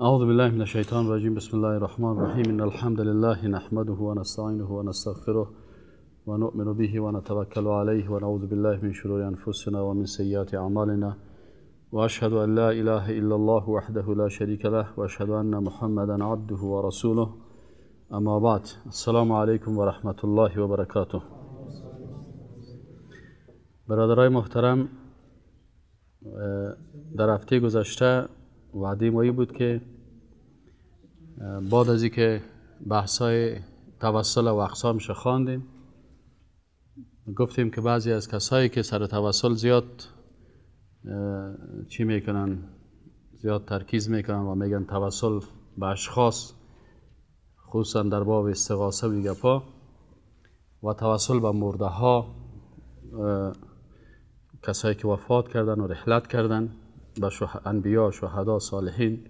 أعوذ بالله من الشيطان الرجيم. بسم الله الرحمن الرحيم. إن الحمد لله نحمده ونستعينه ونستغفره ونؤمن به ونتوكل عليه ونعوذ بالله من شرور أنفسنا ومن سيئات أعمالنا وأشهد أن لا إله إلا الله وحده لا شريك له وأشهد أن محمدا عبده ورسوله. اما بعد. السلام علیکم و رحمت الله و برکاته. برادرای محترم، در هفته گذشته وعده ما بود که بعد از اینکه بحث‌های توسل و اقسامش خواندیم، گفتیم که بعضی از کسایی که سر توسل زیاد چی میکنن، زیاد ترکیز میکنن و میگن توسل به اشخاص، خصوصا در باب استغاثه و گپا، و توسل به مرده ها، کسایی که وفات کردن و رحلت کردن، به انبیا، شهدا، صالحین.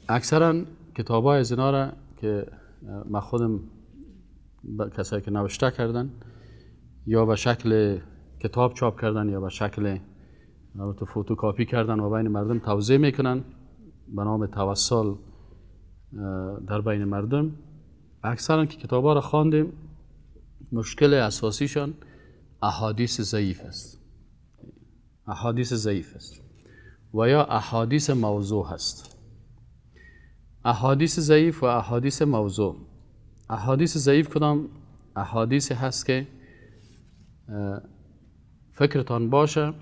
اکثرا کتابای از اینا را که من خودم کسایی که نوشته کردن یا به شکل کتاب چاپ کردن یا به شکل فوتوکاپی کردن و بین مردم توزیع میکنن به نام توسل در بین مردم. اکثرا که کتابا را خواندیم، مشکل اساسیشان احادیث ضعیف است. احادیث ضعیف است و یا احادیث موضوع است. احادیث ضعیف و احادیث موضوع. احادیث ضعیف کدام احادیث هست که فکرتان باشه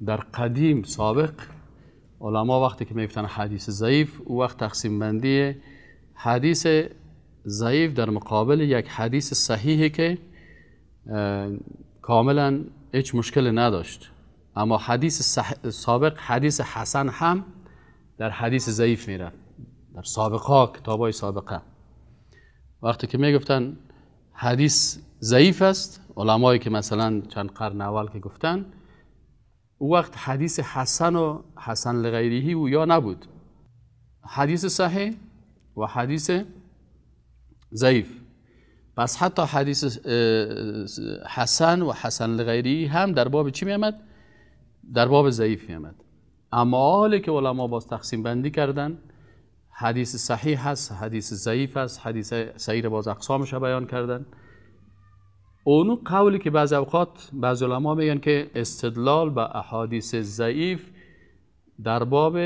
در قدیم سابق علما وقتی که میگفتن حدیث ضعیف، او وقت تقسیم بندی حدیث ضعیف در مقابل یک حدیث صحیحی که کاملا هیچ مشکل نداشت، اما حدیث سابق، حدیث حسن هم در حدیث ضعیف میره در سابقه، کتابای سابقه. وقتی که میگفتن حدیث ضعیف است، علمایی که مثلا چند قرن اول که گفتن، او وقت حدیث حسن و حسن لغیریه او یا نبود، حدیث صحیح و حدیث ضعیف. پس حتی حدیث حسن و حسن لغیریه هم در باب چی میامد؟ در باب ضعیف میامد. اما حالی که علما باز تقسیم بندی کردن، حدیث صحیح هست، حدیث ضعیف هست، حدیث صحیح باز اقسامش بیان کردن. اونو قولی که بعض اوقات بعض علما میگن که استدلال به احادیث ضعیف در باب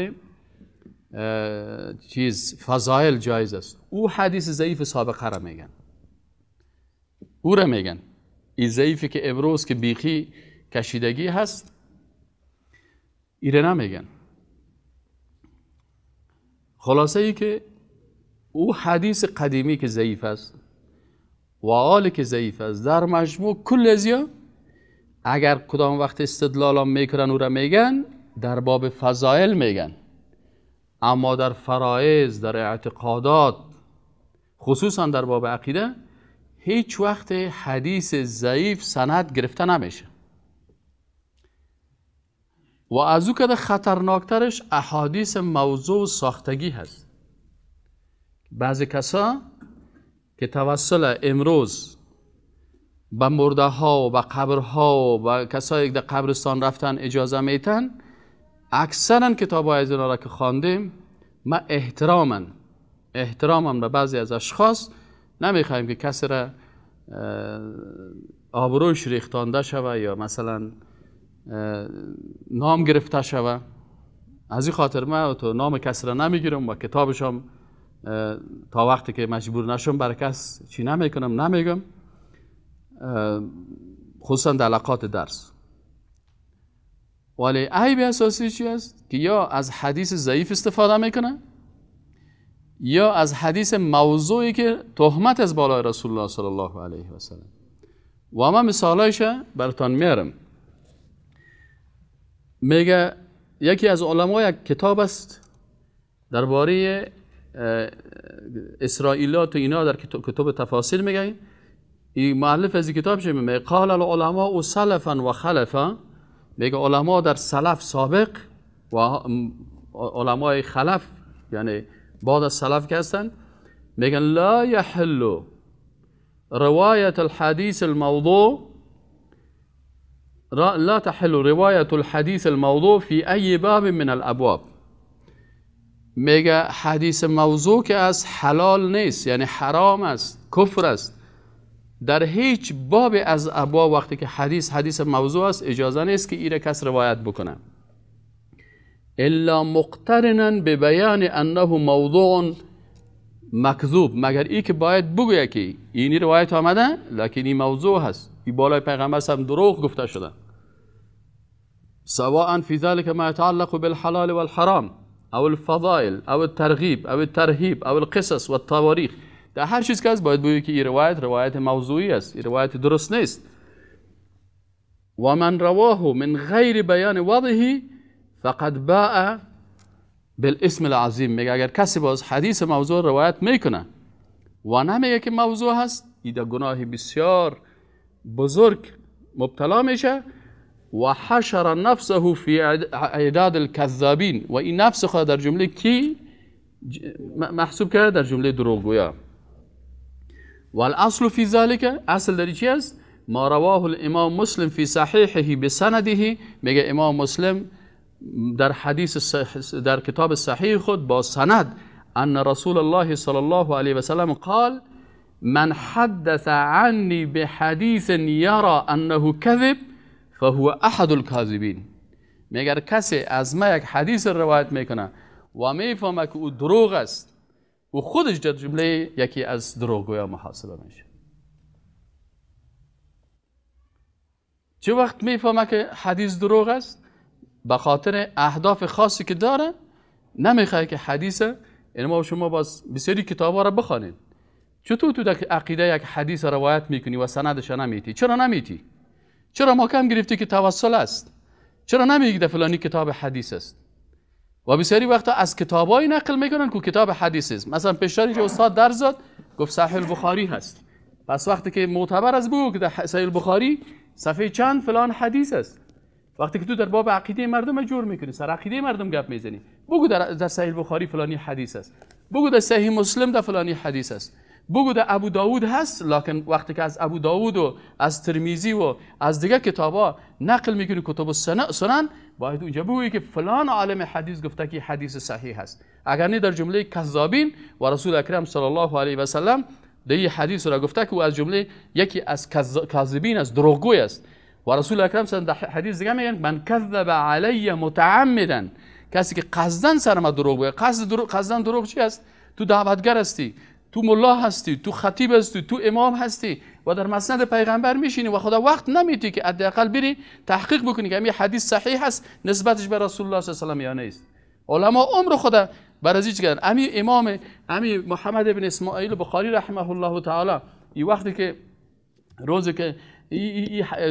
فضائل جایز است، او حدیث ضعیف سابقه را میگن. او را میگن این ضعیفی که امروز که بیخی کشیدگی هست، ایره نمیگن. خلاصه ای که او حدیث قدیمی که ضعیف است و حالی که ضعیف است، در مجموع کل ازیا اگر کدام وقت استدلال هم میکنن او را میگن در باب فضائل میگن، اما در فرائض، در اعتقادات، خصوصا در باب عقیده، هیچ وقت حدیث ضعیف سند گرفته نمیشه. و از او که خطرناکترش احادیث موضوع ساختگی هست. بعضی کسا که توسل امروز به مرده ها و به قبرها و کسایی که در قبرستان رفتن اجازه میتن، اکثرا کتاب های از اینا را که خواندیم، ما احتراما به بعضی از اشخاص نمیخوایم که کسی را آبروش ریختانده شوه یا مثلا نام گرفته شوه. از این خاطر من تو نام کسی را نمیگیرم و کتابش هم تا وقتی که مجبور نشم برای کس چی نمیکنم، نمیگم، خصوصا در حلقات درس. ولی عیب اساسی چی است؟ که یا از حدیث ضعیف استفاده میکنه یا از حدیث موضوعی که تهمت از بالای رسول الله صلی الله علیه و سلم. و من مثالایش براتون میارم. میگه یکی از علما یک کتاب است درباره اسرائیلات و اینا، در کتاب تفاسیر میگه، این مؤلف از این کتاب چه میگه؟ قال العلماء سلفا و خلفا. میگه علما در سلف سابق و علمای خلف، یعنی بعد از سلف که هستن، میگن لا يحل روایت الحدیث الموضوع، لا تحل رواية الحديث الموضوع في أي باب من الأبواب. میگه حدیث موضوع که از حلال نیست، یعنی حرام است، کفر است. در هیچ باب از ابواب وقتی که حدیث موضوع است اجازه نیست که ایره کس روایت بکنه الا مقترنا ببیان انه موضوع مکذوب، مگر ای که باید بگویه که اینی روایت آمده لکن این موضوع هست، این بالای پیغمبر هم دروغ گفته شده. سواء في ذلك ما يتعلق بالحلال والحرام او الفضائل او الترغیب او الترهیب او القصص والتواریخ، در هر چیز که هست باید بگویی که این روایت موضوعی است، این روایت درست نیست. و من رواه من غیر بیان وضعه فقد باء بالاسم العظیم، میگه اگر کسی باز حدیث موضوع روایت میکنه و نمیگه که موضوع هست، این در گناه بسیار بزرگ مبتلا میشه. و حشر نفسه فی اعداد الكذابین، و این نفس خود در جمله کی محسوب کرده؟ در جمله دروغگویا. و الاصل فی ذلك، اصل در چی است؟ ما رواه الامام مسلم فی صحیحه بسنده، میگه امام مسلم در در کتاب صحیح خود با سند ان رسول الله صلی الله علیه و سلم قال من حدث عنی بحدیث یرى انه کذب فهو احد الكاذبین، میگه کسی از ما یک حدیث روایت میکنه و میفهمه که او دروغ است و خودش در جمله یکی از دروغگویا محاسبه میشه. چه وقت میفهمه که حدیث دروغ است؟ به خاطر اهداف خاصی که داره، نمیخواد که حدیث، یعنی ما شما باز بسیاری کتابا را بخوانید، چطور تو در عقیده یک حدیث روایت میکنی و سندش نمیتی؟ چرا نمیتی؟ چرا ما کم گرفتی که توسل است؟ چرا نمیگی در فلانی کتاب حدیث است؟ و بسیاری وقتا از کتابای نقل میکنن که کتاب حدیث است. مثلا پیشتری که استاد درس داد گفت صحیح البخاری هست، پس وقتی که معتبر از بگو که در صحیح البخاری صفحه چند فلان حدیث است. وقتی که تو در باب عقیده مردم جور میکنی، سر عقیده مردم گپ میزنی، بگو در صحیح البخاری فلانی حدیث است، بگو در صحیح مسلم در فلانی حدیث است، بگو در ابو داود هست، لکن وقتی که از ابو داود و از ترمیزی و از دیگه کتابا نقل میکنی کتب سنن، باید اونجا بگویی که فلان عالم حدیث گفته که حدیث صحیح است. اگر نه در جمله کذابین و رسول اکرم صلی الله علیه و سلم در این حدیث را گفته که او از جمله یکی از کاذبین است، دروغگوی است. و رسول اکرم صلی الله علیه و سلم در حدیث دیگه میگن من کذب علی متعمدا، کسی که قصدن سر ما دروغ بگه. قصدن دروغ چی است؟ تو دعوتگر هستی، تو ملا هستی، تو خطیب هستی، تو امام هستی و در مسند پیغمبر میشینی و خدا وقت نمیتی که حداقل بری تحقیق بکنی که این حدیث صحیح است نسبتش به رسول الله صلی الله علیه و آله یا نیست. علما عمر خدا برازی کردن. امام محمد ابن اسماعیل بخاری رحمه الله تعالی این وقتی که روزی که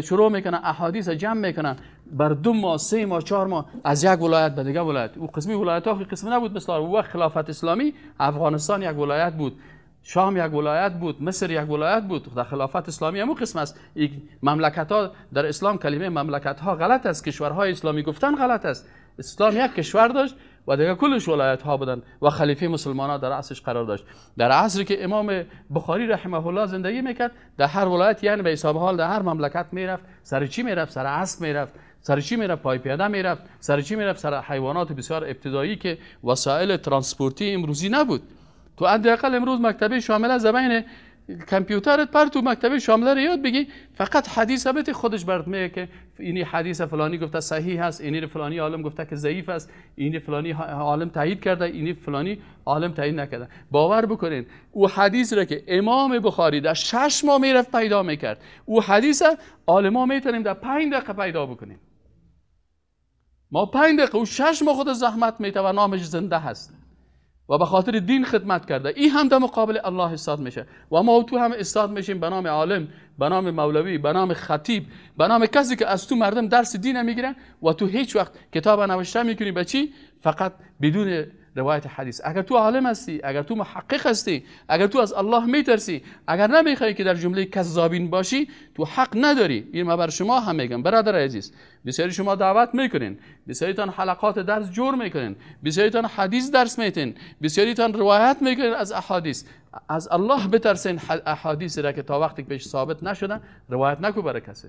شروع میکنه احادیث جمع میکنه بر 2 ماه 3 ماه 4 ماه از یک ولایت به دیگه ولایت، او قسمی ولایت ها قسم نبود مثل او وقت خلافت اسلامی افغانستان یک ولایت بود، شام یک ولایت بود، مصر یک ولایت بود. در خلافت اسلامی همون قسم است. مملکت ها در اسلام کلمه مملکت ها غلط است، کشورهای اسلامی گفتن غلط است. اسلام یک کشور داشت و دیگه کلش ولایت ها بودن و خلیفه مسلمان ها در رأسش قرار داشت. در عصری که امام بخاری رحمه الله زندگی میکرد در هر ولایت یعنی به حساب حال در هر مملکت میرفت، سر چی میرفت؟ سر اسب میرفت، سر چی میرفت؟ پای پیاده میرفت، سر چی میرفت؟ سر حیوانات بسیار ابتدایی که وسایل ترانسپورتی امروزی نبود. تو حداقل امروز مکتبه شامل زبان کامپیوترت پر تو مکتبه شامله رو یاد بگی، فقط حدیث ثابت خودش برات میگه که اینی حدیث فلانی گفته صحیح است، اینی فلانی عالم گفته که ضعیف است، اینی فلانی عالم تایید کرده، اینی فلانی عالم تایید نکرده. باور بکنین او حدیث را که امام بخاری در 6 ماه میرفت پیدا میکرد، او حدیث عالما میتونیم در 5 دقیقه پیدا بکنیم. ما 5 دقیقه، او 6 ماه خود زحمت میته و نامش زنده هست و به خاطر دین خدمت کرده. این هم در مقابل الله استاد میشه و ما تو هم استاد میشیم به نام عالم، به نام مولوی، به نام خطیب، به نام کسی که از تو مردم درس دین میگیرن و تو هیچ وقت کتاب نوشته میکنی به چی؟ فقط بدون روایت حدیث. اگر تو عالم هستی، اگر تو محقق هستی، اگر تو از الله میترسی، اگر نمیخوای که در جمله کذابین باشی، تو حق نداری. این ما بر شما هم میگم برادر عزیز، بسیاری شما دعوت میکنین، بسیاریتان حلقات درس جور میکنین، بسیاریتان حدیث درس میتین، بسیاریتان روایت میکنین از احادیث. از الله بترسین. احادیث را که تا وقتی که پیش ثابت نشدن روایت نکو برای کسی.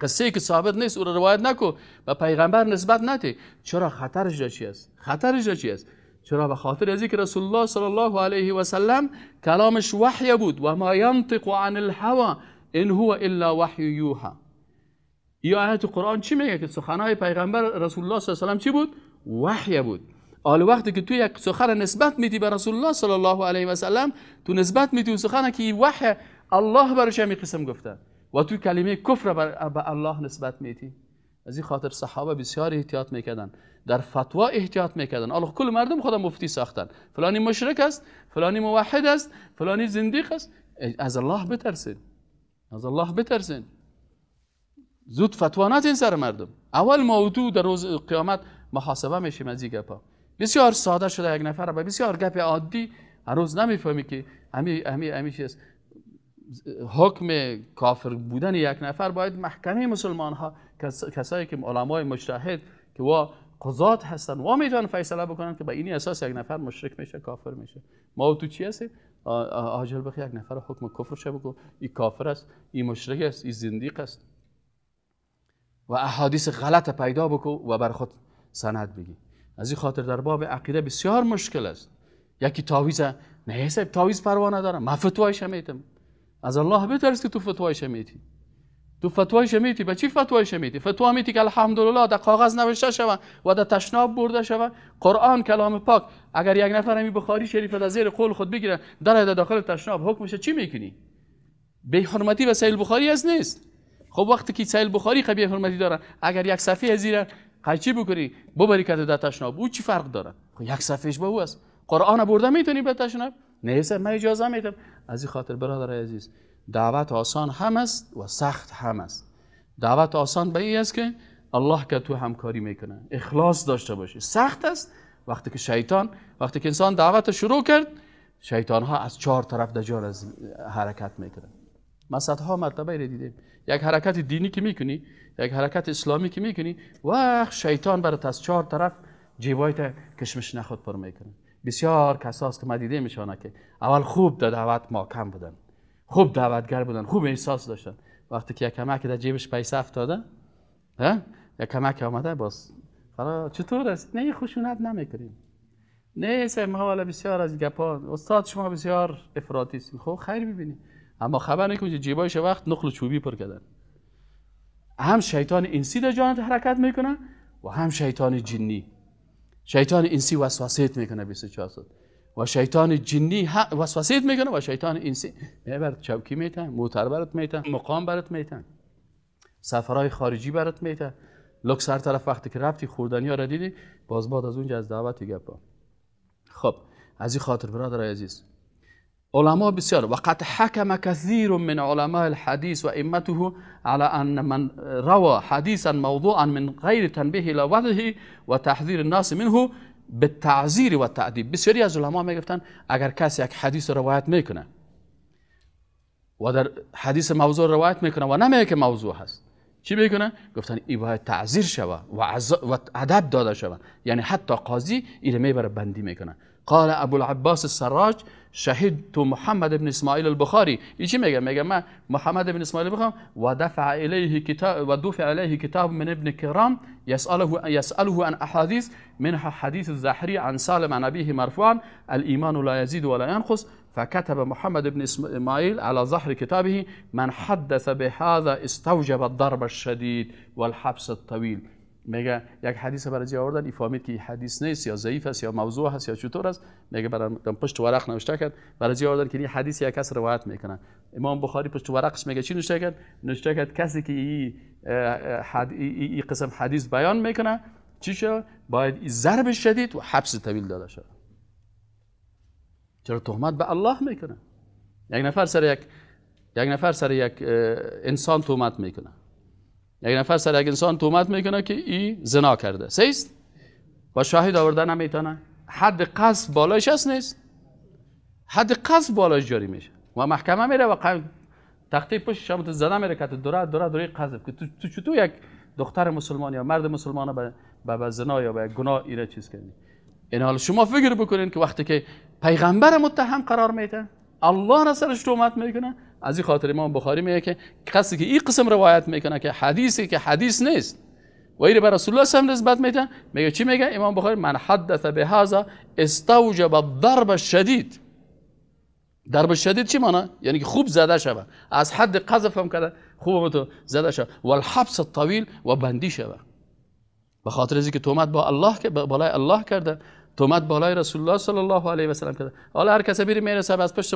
قصه که ثابت نیست او رو روایت نکو، به پیغمبر نسبت نده. چرا؟ خطرش چی است؟ خطرش چی است؟ چرا؟ به خاطر از اینکه رسول الله صلی الله علیه و سلم کلامش وحی بود و ما ینطق عن الهوى ان هو الا وحی یوحى. این آیت قرآن چی میگه؟ که سخنهای پیغمبر رسول الله صلی الله علیه و سلم چی بود؟ وحی بود. حالا وقتی که تو یک سخن نسبت میدی به رسول الله صلی الله علیه و سلم، تو نسبت میدی سخن که وحی الله برش همین قسم گفته و تو کلمه کفر به الله نسبت میدی. از این خاطر صحابه بسیار احتیاط میکردن، در فتوا احتیاط میکردن. الله کل مردم خدا مفتی ساختن، فلانی مشرک است، فلانی موحد است، فلانی زندیق است. از الله بترسین، از الله بترسین. زود فتوا ندین سر مردم. اول موضوع در روز قیامت محاسبه میشیم از این گپا. بسیار ساده شده یک نفر به بسیار گپ عادی هر روز نمیفهمی که همی چیز حکم کافر بودن یک نفر باید محکمه مسلمان ها، کسایی که علمای مجتهد که و قضات هستن و میتونن فیصله بکنن که به این اساس یک نفر مشرک میشه، کافر میشه. ما تو چی هستیم؟ عاجل بخی یک نفر حکم کفر شه بگو این کافر است، این مشرک است، این زندیق است و احادیث غلط پیدا بکو و بر خود سند بگی. از این خاطر در باب عقیده بسیار مشکل است. یکی تعویض نه حساب تعویض پروا ندارم، من فتوایش میتم. از الله بترس که تو فتوایش میتی. تو فتوایش میتی. به چی فتوایش میتی؟ فتوا میتی که الحمدلله در کاغذ نوشته شود و در تشناب برده شود. قرآن کلام پاک اگر یک نفر همین بخاری شریف از زیر قول خود بگیره در داخل تشناب حکمش چی میکنی؟ به حرمتی و صحیح بخاری از نیست. خب وقتی که صحیح بخاری قبیه حرمتی داره، اگر یک صفحه زیر قیچی بکنی ببری که در تشناب، او چی فرق داره؟ خب یک صفحهش به او است. قرآن برده میتونی به تشناب؟ نه سر من اجازه میدم. از این خاطر برادر عزیز دعوت آسان هم است و سخت هم است. دعوت آسان به این است که الله که تو همکاری میکنه، اخلاص داشته باشی. سخت است وقتی که انسان دعوت شروع کرد، شیطان ها از 4 طرف دجال از حرکت میکنه. ما صدها مرتبه دیدیم یک حرکت دینی که میکنی، یک حرکت اسلامی که میکنی، وقت شیطان برات از 4 طرف جیبایت کشمش نخود پر میکنه. بسیار کساست که ما دیدیم میشانه که اول خوب در دعوت محکم بودن، خوب دعوتگر بودن، خوب احساس داشتن. وقتی که یک کمک در جیبش پیسه افتاده، یک کمک آمده باز چطور است؟ نه خشونت نمیکنیم. نه ما والا بسیار از گپا استاد شما بسیار افراطی است. خب خیر ببینید، اما خبر نکنید جیبایش وقت نقل چوبی پر کردن. هم شیطان انسی در جانت حرکت میکنه و هم شیطان جنی. شیطان انسی وسوسهت میکنه 24 ساعت و شیطان جنی وسوسهت میکنه و شیطان انسی برات چوکی میتن، موتر برات میتن، مقام برات میتن، سفرهای خارجی برات میتن. لوکس هر طرف وقتی که رفتی خوردنی ها را دیدی باز بعد از اونجا از دعوت گپا. خب از این خاطر برادر عزیز علماء بسیار وقد حكم كثير من علماء الحديث وائمته على ان من روى حديثا موضوعا من غير تنبيه الى وضعه وتحذير الناس منه بالتعزير والتأديب. بسیاری از علما میگفتن اگر کسی یک حدیث روایت میکنه و در حدیث موضوع روایت میکنه و نمیگه که موضوع هست، چی میکنه؟ گفتن این باید تعزیر شوه و ادب داده شوه. یعنی حتی قاضی این میبره بندی میکنه. قال ابو العباس السراج شهدت محمد بن اسماعیل البخاری. این چی میگه؟ میگه من محمد بن اسماعیل البخاری و دفع الیه کتاب من ابن کرام يسأله عن احاديث منها حديث الزهري عن سالم عن ابيه مرفوعا الايمان لا يزيد ولا ينقص فكتب محمد بن اسماعيل على ظهر كتابه من حدث بهذا استوجب الضرب الشديد والحبس الطويل. میگه یک حدیث برای آوردن فهمید که حدیث نیست یا ضعیف است یا موضوع است یا چطور است. میگه برام پشت ورق نوشته کرد برای آوردن که این حدیث یک کس روایت میکنه. امام بخاری پشت ورقش میگه چی نوشته کرد؟ نوشته کرد کسی که این قسم حدیث بیان میکنه چی شد؟ باید ضرب شدید و حبس طویل داده شد. چرا؟ تهمت به الله میکنه. یک نفر سر یک انسان تهمت میکنه. یک نفر سر یک انسان تهمت میکنه که این زنا کرده، سیست و شاهد آورده نمیتونه. حد قذف بالایش هست نیست؟ حد قذف بالایش جاری میشه و محکمه میره و تخته پشت شما زده میره که دوره قذف که تو چطور یک دختر مسلمان یا مرد مسلمان به زنا یا به گناه ایره چیز کردی. این حال شما فکر بکنین که وقتی که پیغمبر متهم قرار میده، الله را سرش تهمت میکنه. از این خاطر امام بخاری میگه که کسی که این قسم روایت میکنه که حدیثی که حدیث نیست و این به رسول الله صلی الله علیه و نسبت میده. میگه چی میگه امام بخاری؟ من حدث بهذا استوجب الضرب الشدید. ضرب شدید چی معنی؟ یعنی که خوب زده شود، از حد قذف هم کرده خوب تو زده شود، و الحبس الطویل و بندی شود، به خاطر از اینکه تهمت با الله که بالای الله کرده، تهمت بالای رسول الله صلی الله علیه و سلم کرده. حالا هر کسی بری میره صاحب از پشت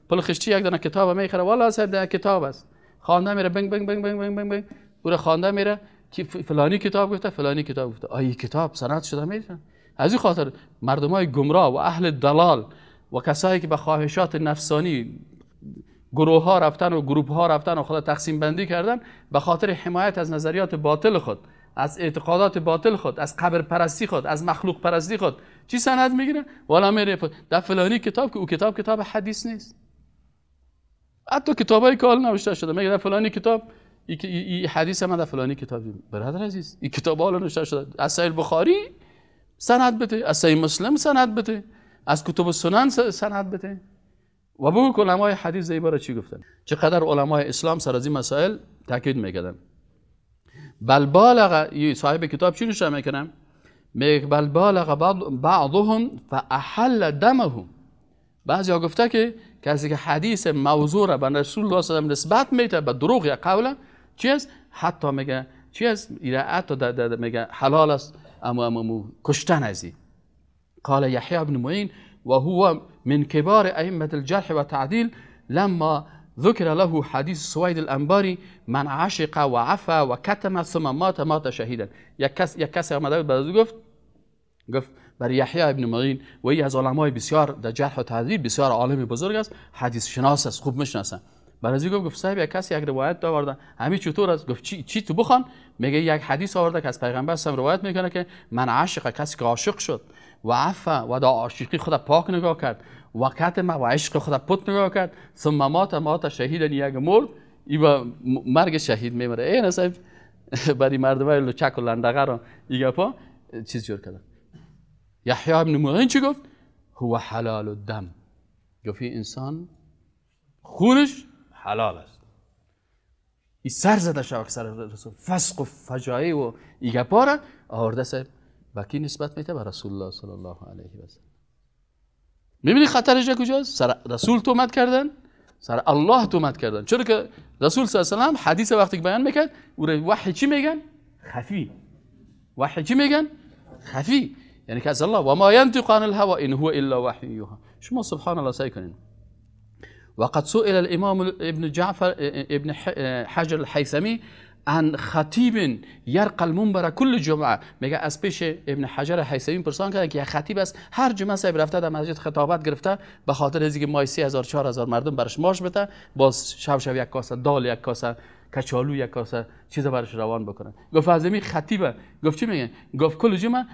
پل خشتی یک دونه کتاب میخره، والله صاحب ده کتاب است، خوانده میره بنگ بنگ بنگ بنگ بنگ بنگ بنگ او خوانده میره که فلانی کتاب گفته، فلانی کتاب گفته، آیه کتاب سند شده میشه. از این خاطر مردمای گمراه و اهل دلال و کسایی که به خواهشات نفسانی گروه ها رفتن و گروپ ها رفتن و خدا تقسیم بندی کردن، به خاطر حمایت از نظریات باطل خود، از اعتقادات باطل خود، از قبر پرستی خود، از مخلوق پرستی خود چی سند میگیره؟ والا میره در فلانی کتاب که او کتاب حدیث نیست، حتی کتابای که حال نوشته شده میگه در فلانی کتاب این حدیث من در فلانی کتاب. برادر عزیز این کتاب حالا نوشته شده، از صحیح بخاری سند بده، از صحیح مسلم سند بده، از کتب سنن سند بده و بگو علمای حدیث زیبا چی گفتن. چقدر علمای اسلام سر از این مسائل تاکید میکردن. بل بالغ صاحب کتاب چی نوشته میکنن؟ میگه بل بالغ بعضهم فاحل دمهم. بعضیا گفته که کسی که حدیث موضوع را به رسول الله صلی الله علیه و نسبت میده به دروغ یا قول چی است، حتی میگه چی است، حتی میگه حلال است اما کشتن ازی. قال يحيى بن معين وهو من كبار أئمة الجرح والتعديل لما ذكر له حديث سويد الأنباري من عشق وعفى وكتم ثم مات شهيدا. یک کسی آمده بود گفت برای یحیی ابن معین و ای از علمای بسیار در جرح و تعدیل بسیار عالم بزرگ است، حدیث شناس است، خوب میشناسه. برای گفت صاحب یک کسی یک روایت آورده همین چطور است؟ گفت چی تو بخوان؟ میگه یک حدیث آورده که از پیغمبر هم روایت میکنه که من عاشق، کسی که عاشق شد، و عفا و دا عاشقی خدا پاک نگاه کرد، و کتم و عشق خدا پت نگاه کرد، ثم مات شهیدن، یک مرد ای با مرگ شهید میمره. این صاحب برای مردمای لچک و لندغه رو این گپا چیز جور کرده. یحیی ابن معین چی گفت؟ هو حلال الدم. گفت این انسان خونش حلال است. این سر زده شد سر رسول، فسق و فجایع و این گپا را آورده صاحب با کی نسبت میده؟ به رسول الله صلی الله علیه و سلم. میبینی خطرش کجاست؟ سر رسول تهمت کردن، سر الله تهمت کردن. چرا که رسول صلی الله علیه و سلم حدیث وقتی که بیان میکرد او را وحی چی میگن؟ خفی. وحی چی میگن؟ خفی. یعنی که از الله و ما ينطق عن الهوى ان هو الا وحی یوحى. شما سبحان الله سعی کنین. وقد سئل الامام ابن جعفر ابن حجر الحيثمي عن خطیب یرقى المنبر كل جمعه. میگه از پیش ابن حجر حیثمی پرسان کرد که یک خطیب است هر جمعه صاحب رفته در مسجد خطابت گرفته، به خاطر از اینکه مای 3000 4000 مردم برش ماش بده، باز شب یک کاسه دال، یک کاسه کچالو، یک کاسه چیز برش روان بکنن. گفت از این خطیبه. گفت چی میگه؟ گفت کل جمعه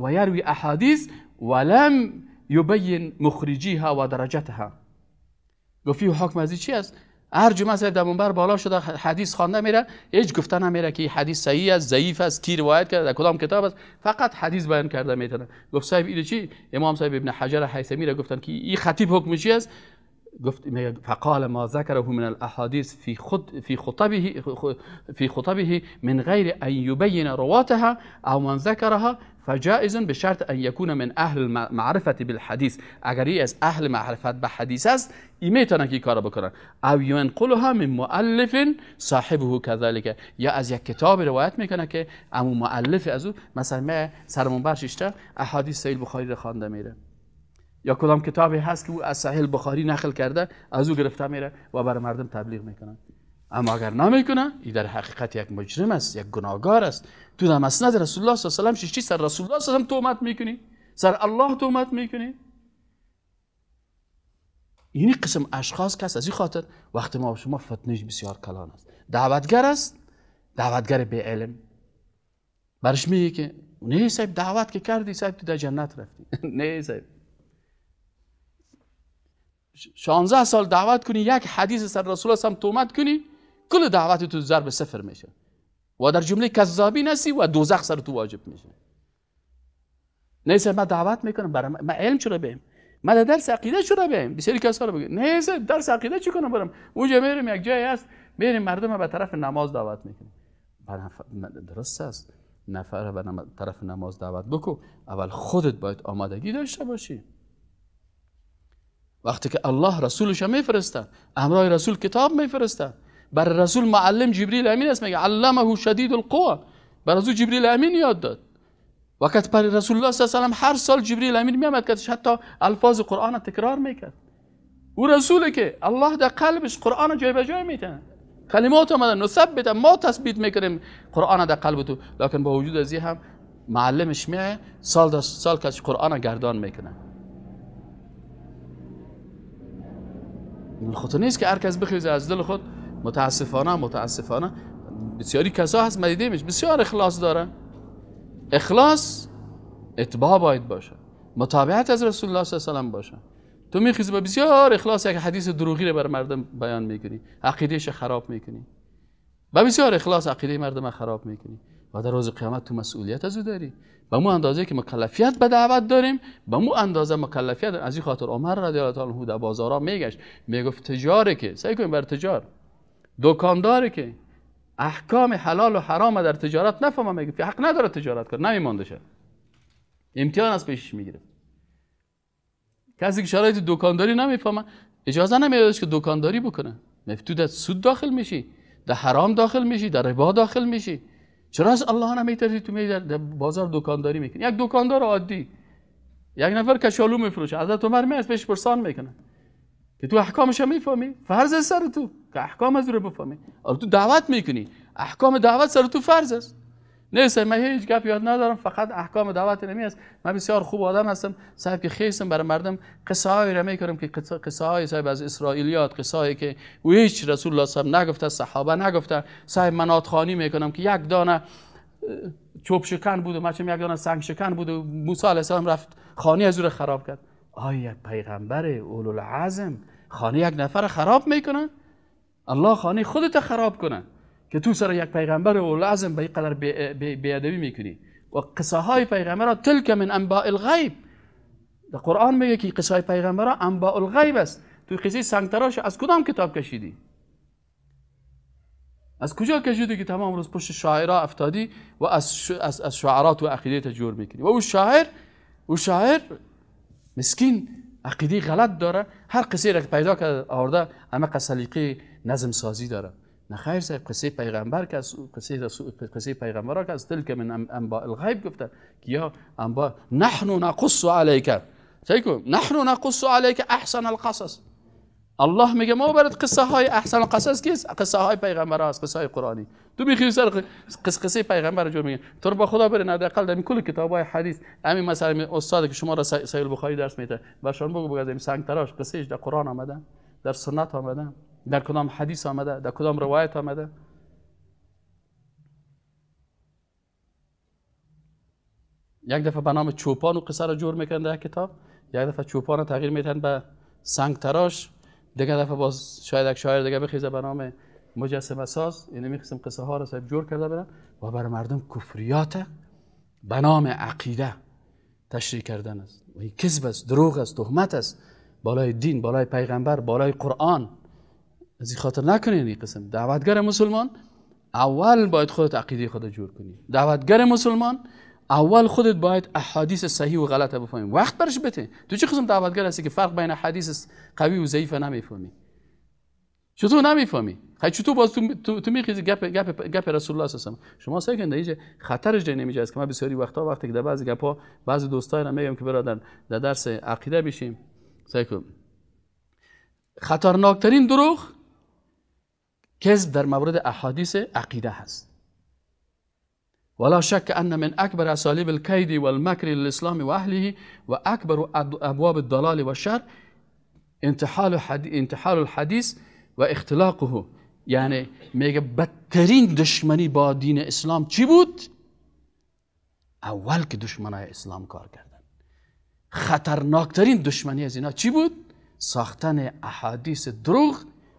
و یروی احادیث ولم یبین مخرجیها و درجتها. گفت حکم از چی است؟ هر جمعه صاحب در منبر بالا شده حدیث خوانده میره، هیچ گفته نمیره که حدیث صحیح است، ضعیف است، کی روایت کرده، در کدام کتاب است، فقط حدیث بیان کرده میتونه. گفت صاحب این چی؟ امام صاحب ابن حجر حیثمی را گفتن که این خطیب حکم چی است؟ گفت فقال ما ذكره من الاحاديث في خطبه من غير ان يبين رواتها او من ذكرها فجائز بشرط ان يكون من اهل المعرفه بالحديث. اگر از اهل معرفت به حدیث است این میتونه که کارو بکنه. او ينقلها من مؤلف صاحبه كذلك، یا از یک کتاب روایت میکنه که اما مؤلف از او، مثلا ما سر منبر شیشته احادیث صحیح بخاری رو خوانده میره، یا کدام کتابی هست که او از صحیح بخاری نقل کرده از او گرفته میره و برای مردم تبلیغ میکنه. اما اگر نمیکنه این در حقیقت یک مجرم است، یک گناهکار است. تو در مسند رسول الله صلی الله علیه و آله سر رسول الله صلی الله علیه و آله تهمت میکنی، سر الله تهمت میکنی. این قسم اشخاص کس از این خاطر وقت ما شما فتنش بسیار کلان است. دعوتگر است، دعوتگر به علم، برش میگه که نه صاحب دعوت که کردی صاحب تو در جنت رفتی. نه صاحب 16 سال دعوت کنی یک حدیث سر رسول الله هم تهمت کنی، کل دعوت تو ضرب صفر میشه و در جمله کذابین هستی و دوزخ سر تو واجب میشه. نه صاحب من دعوت میکنم برام، من علم چرا بهم، من در درس عقیده چرا بهم. بسیاری کسا رو بگه نه صاحب درس عقیده چی کنم برام، اونجا میریم یک جایی هست میریم مردم به طرف نماز دعوت میکنیم. درست است نفر به طرف نماز دعوت بکو، اول خودت باید آمادگی داشته باشی. وقتی که الله رسولش میفرسته، همراه رسول کتاب میفرسته، بر رسول معلم جبریل امین است، میگه علمه شدید القوا، بر رسول جبریل امین یاد داد. وقت پر رسول الله صلی الله علیه و هر سال جبریل امین میامد که حتی الفاظ قرآن تکرار میکرد. او رسوله که الله در قلبش قرآن جای به جای میتونه، کلمات آمدن نثبت، ما تثبیت میکنیم قرآن در قلب تو، لکن با وجود از این هم معلمش میه سال که قرآن گردان میکنه. خاطر نیست که هر کس بخیزه از دل خود. متاسفانه بسیاری کسا هست مدیدیمش بسیار اخلاص داره. اخلاص اتباع باید باشه، متابعت از رسول الله صلی الله علیه و آله باشه. تو میخیزی با بسیار اخلاص یک حدیث دروغی رو بر مردم بیان میکنی، عقیدهش خراب میکنی، با بسیار اخلاص عقیده مردم خراب میکنی و در روز قیامت تو مسئولیت از او داری. به مو اندازه که مکلفیت به دعوت داریم، به مو اندازه مکلفیت. از این خاطر عمر رضی الله تعالی عنه در بازارا میگشت، میگفت تجاره که سعی کنیم بر تجار، دکانداری که احکام حلال و حرام در تجارت نفهمه، میگه حق نداره تجارت کنه، نمیمانده شه، امتحان از پیشش میگیره. کسی که شرایط دکانداری نمیفهمه اجازه نمیدهش که دکانداری بکنه. تو در سود داخل میشی، در حرام داخل میشی، در ربا داخل میشی. چرا از الله نمیترسی؟ تو میری در بازار دکانداری میکنی. یک دکاندار عادی، یک نفر کشالو میفروشه، حضرت عمر میاد پیش پرسان میکنه که تو احکامش میفهمی؟ فرض است سر تو که احکام از رو بفهمی. تو دعوت میکنی، احکام دعوت سر تو فرض است. نیست من هیچ گپ یاد ندارم، فقط احکام دعوت نمیست. من بسیار خوب آدم هستم صاحب که خیسم برای مردم قصه هایی را میکنم که قصه های صاحب از اسرائیلیات، قصه هایی که هیچ رسول الله صاحب نگفته، صحابه نگفته. صاحب مناط خوانی میکنم که یک دانه چوب شکن بود و مچم یک دانه سنگ شکن بود و موسی علیه السلام رفت خانی از او خراب کرد. آیا یک پیغمبر اولوالعزم خانه یک نفر خراب میکنه؟ الله خانه خودت خراب کنه که تو سر یک پیغمبر اولوالعزم به این قدر بیادبی میکنی؟ و قصه های پیغمبر تلک من انباء الغیب. در قرآن میگه که قصه های پیغمبر انباء الغیب است. تو قصه سنگ تراش از کدام کتاب کشیدی؟ از کجا کشیدی که تمام روز پشت شاعرها افتادی و از شعرات و عقیده جور میکنی؟ و او شاعر مسکین عقیده غلط داره، هر قصه را که پیدا کرده آورده اما قصلیقه نظم سازی داره. نه خیر صاحب، قصه پیغمبر که از قصه پیغمبر که از تلک من انباء الغیب گفته که یا انباء نحن نقص علیک، نحن نقص علیک احسن القصص. الله میگه ما برات قصه های احسن القصص کیست؟ قصه های پیغمبر است، قصه های قرآنی. تو میخوای سر قصه پیغمبر جور میگه. تو رو با خدا برین حداقل در کل کتاب های حدیث، همین مثلا استاد که شما را صحیح البخاری درس میده باشون بگو از این سنگ تراش قصهش در قرآن آمده، در سنت آمده، در کدام حدیث آمده، در کدام روایت آمده؟ یک دفعه به نام چوپان و قصه را جور میکنن در کتاب، یک دفعه چوپان تغییر میدن به سنگ تراش، دیگه دفعه باز شاید یک شاعر دیگه بخیزه به نام مجسمه ساز. اینو میخواستم قصه ها را صاحب جور کرده برن و برای مردم کفریات به نام عقیده تشریح کردن است. و این کذب است، دروغ است، تهمت است بالای دین، بالای پیغمبر، بالای قرآن. از این خاطر نکنین این قسم. دعوتگر مسلمان اول باید خودت عقیده خودت جور کنی. دعوتگر مسلمان اول خودت باید احادیث صحیح و غلطه بفهمی، وقت برش بده. تو چه قسم دعوتگر هستی که فرق بین حدیث قوی و ضعیف نمیفهمی؟ چطور نمیفهمی؟ چطور باز تو میخیزی گپ رسول الله صلی الله علیه و شما سعی کنید اینجا خطرش جای نمیجاست که من بسیاری وقتی که در بعضی گپا بعضی دوستای را میگم که برادر در درس عقیده بشیم، سعی کن. خطرناکترین دروغ کذب در مورد احادیث عقیده هست. ولا شك أن من أكبر أساليب الكيد والمكر للإسلام وأهله وأكبر أبواب الضلال والشر انتحال الحديث واختلاقه. یعنی میگه بدترین دشمنی با دین اسلام چی بود؟ اول که دشمنای اسلام کار کردن. خطرناکترین دشمنی از اینا چی بود؟ ساختن احادیث دروغ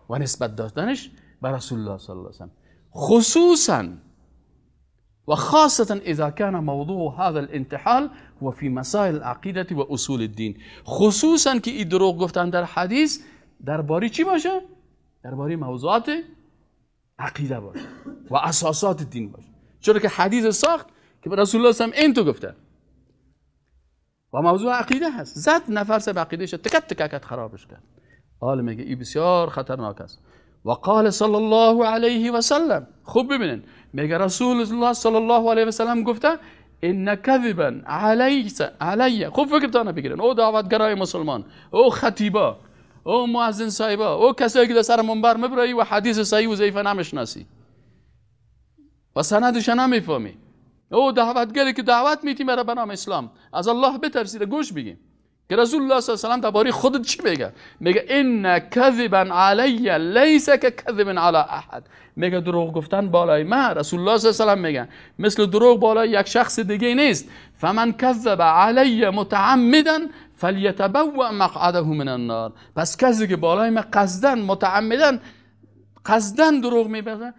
و نسبت دادنش به رسول الله صلی الله علیه و سلم، خصوصا و خاصة اذا كان موضوع هذا الانتحال هو في مسائل العقیده و اصول الدین. خصوصا که این دروغ گفتن در حدیث درباره چی باشه؟ درباره موضوعات عقیده باشه و اساسات دین باشه. چرا که حدیث ساخت که به رسول الله صلی الله علیه و این تو گفته و موضوع عقیده هست. زد نفر سب عقیدهش تکت تکت خرابش کرد. حال میگه این بسیار خطرناک است. و قال صلی الله علیه و سلم، خوب ببینین، میگه رسول الله صلی الله علیه و سلم گفته ان کذبا علی، خوب فکرتان بگیرین، او دعوتگرای مسلمان، او خطیبا، او مؤذن صاحبا، او کسایی که در سر منبر مبرایی و حدیث صحیح و ضعیف نمیشناسی و سندش نمیفهمی، او دعوتگری که دعوت میتی میره به نام اسلام، از الله بترسید، گوش بگیم که رسول الله صلی الله علیه و سلم درباره خودت چی میگه؟ میگه ان کذبا علی لیس ککذب علی احد. میگه دروغ گفتن بالای من، رسول الله صلی الله علیه و سلم میگه، مثل دروغ بالای یک شخص دیگه نیست. فمن کذب علی متعمدا فلیتبوأ مقعده من النار. پس کسی که بالای من قصدن متعمدا قصدن دروغ میگه،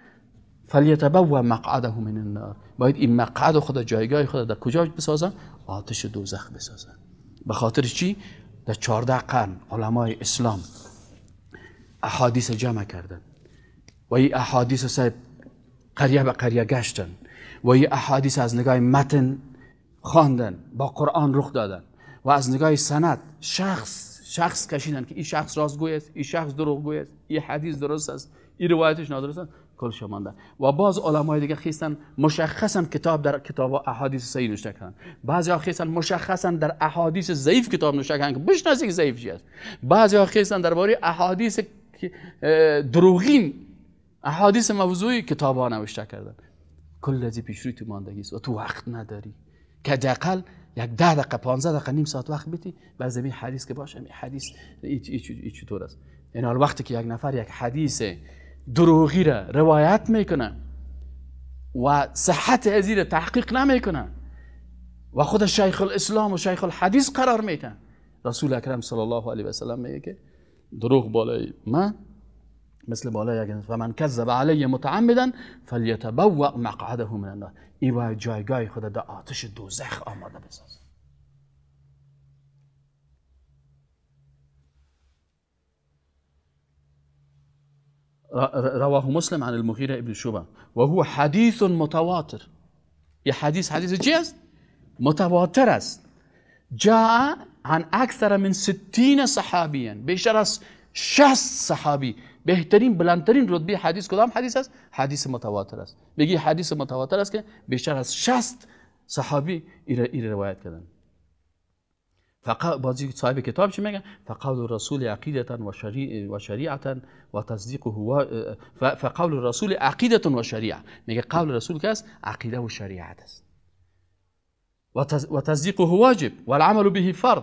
فلیتبوأ مقعده من النار، باید این مقعد خود، جایگاه خود در کجا بسازن؟ آتش دوزخ بسازن. به خاطر چی؟ در 14 قرن علمای اسلام احادیث جمع کردن و این احادیث صاحب قریه به قریه گشتن و این احادیث از نگاه متن خواندن، با قرآن رخ دادن و از نگاه سند شخص کشیدن که این شخص راستگوی است، این شخص دروغگوی است، این حدیث درست است، این روایتش نادرست است، کلش مانده. و باز علمای دیگه خیستن مشخصا کتاب در کتاب احادیث صحیح نوشته کردن، بعضی ها خیستن مشخصا در احادیث ضعیف کتاب نوشته کردن که بشناسید که ضعیف چی است، بعضی ها خیستن درباره احادیث دروغین، احادیث موضوعی کتاب ها نوشته کردن. کل از پیش روی تو ماندگی است و تو وقت نداری که حداقل یک 10 دقیقه 15 دقیقه نیم ساعت وقت بدی بر زمین حدیث که باشه. حدیث این چطور است؟ این حال وقتی که یک نفر یک حدیث دروغی را روایت میکنه و صحت ازی را تحقیق نمیکنه و خود شیخ الاسلام و شیخ الحدیث قرار میده، رسول اکرم صلی الله علیه و سلم میگه که دروغ بالای من مثل بالای یک و من کذب علی متعمدا فلیتبوأ مقعده من النار، این باید جایگاه خود در آتش دوزخ آماده بسازه. رواه مسلم عن المغیره ابن شعبه و هو حدیث متواتر. یه حدیث چی است؟ متواتر است. جاء عن اکثر من 60 صحابیا، بیشتر از 60 صحابی. بهترین بلندترین رتبه حدیث کدام حدیث است؟ حدیث متواتر است. میگی حدیث متواتر است که بیشتر از 60 صحابی این روایت کردن. بازی صاحب کتاب چی میگه؟ فقول الرسول عقیدة و شریعة و تصدیقه فقول الرسول عقیدة و شریعه. میگه قول رسول که است؟ عقیده و شریعت است و تصدیقه واجب و العمل به فرض.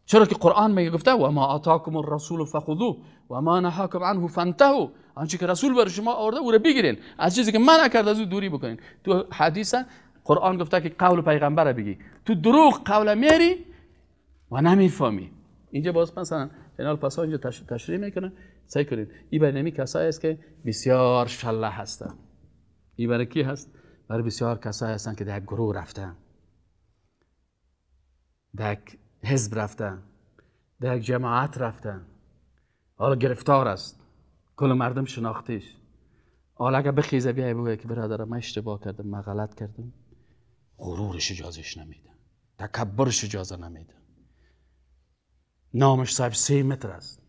چرا که قرآن میگه گفته و ما آتاکم الرسول فخذوه و ما نهاکم عنه فانتهوا، آنچه که رسول بر شما آورده او را بگیرین، از چیزی که من نکرده از او دوری بکنین. تو حدیث قرآن گفته که قول پیغمبر را بگی، تو دروغ قول میری و نمیفهمی. اینجا باز مثلا اینال پاسا اینجا تشریح میکنه، سعی کنید این برنامه کسایی است که بسیار شله هستن. این برای کی هست؟ برای بسیار کسایی هستن که در گروه رفتن، در حزب رفتن، در جماعت رفتن، حالا گرفتار است، کل مردم شناختیش. حالا اگه بخیزه بیای بگه که برادرم من اشتباه کردم، من غلط کردم، غرورش اجازهش نمیده، تکبرش اجازه نمیده. نامش صاحب 3 متر است.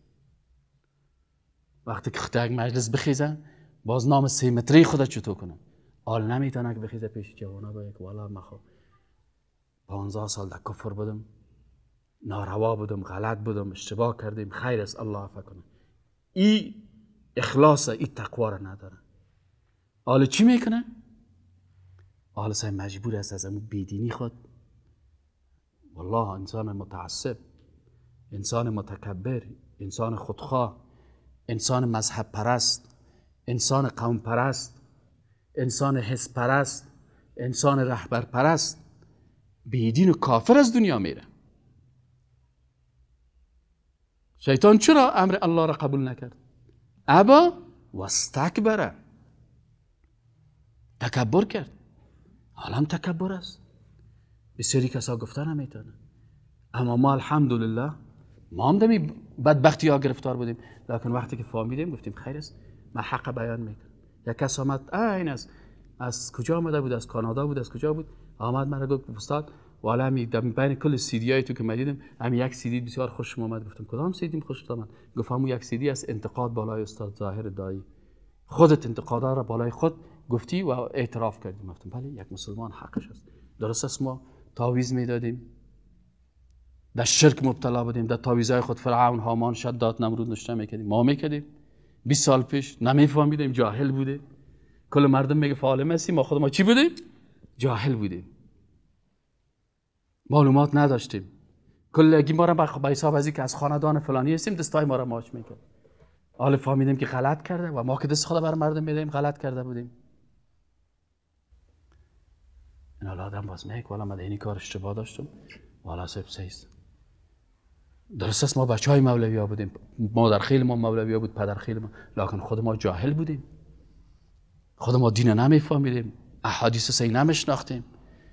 وقتی که خطا یک مجلس بخیزه باز نام 3 متری خودت چطور کنه؟ حال نمیتونه که بخیزه پیش جوانا بگه که والا من خب 15 سال در کفر بودم، ناروا بودم، غلط بودم، اشتباه کردیم، خیر است الله عفو کنه. این اخلاص، این تقوا را نداره. حالا چی میکنه؟ حالا صاحب مجبور است از اون بیدینی خود، والله انسان متعصب، انسان متکبر، انسان خودخواه، انسان مذهب پرست، انسان قوم پرست، انسان حزب پرست، انسان رهبر پرست، بیدین و کافر از دنیا میره. شیطان چرا امر الله را قبول نکرد؟ ابا و استکبره، تکبر کرد. حالا هم تکبر است. بسیاری کسا گفتن نمیتونه. اما ما الحمدلله ما هم دمی بدبختی ها گرفتار بودیم، لیکن وقتی که فهمیدیم گفتیم خیر است، من حق بیان میکنم. یک کس آمد این است از کجا آمده بود، از کانادا بود، از کجا بود، آمد من گفت استاد والا همین بین کل سیدی های تو که من دیدم همین یک سیدی بسیار خوشم آمد. گفتم کدام سیدی خوشت آمد؟ گفت همون یک سیدی است انتقاد بالای استاد ظاهر دایی، خودت انتقادا را بالای خود گفتی و اعتراف کردی. گفتم بله یک مسلمان حقش است. درست است ما تعویض میدادیم، در شرک مبتلا بودیم، در تعویضای خود فرعون، هامان، شداد، نمرود نشته میکردیم. ما میکردیم 20 سال پیش نمیفهمیدیم، جاهل بودیم. کل مردم میگه فعال هستی، ما خود ما چی بودیم؟ جاهل بودیم، معلومات نداشتیم. کلگی ما را به حساب از که از خاندان فلانی هستیم دستای ما را ماچ میکرد. حالا فهمیدیم که غلط کرده و ما که دست خدا بر مردم میدیم غلط کرده بودیم. این حالا آدم باز میگه والا من اینی کار اشتباه داشتم، والا سب سیست. درست است ما بچهای مولوی بودیم، ما در خیل ما مولوی بود، پدر خیل ما، لکن خود ما جاهل بودیم، خود ما دین نمیفهمیدیم، احادیث صحیح نمیشناختیم،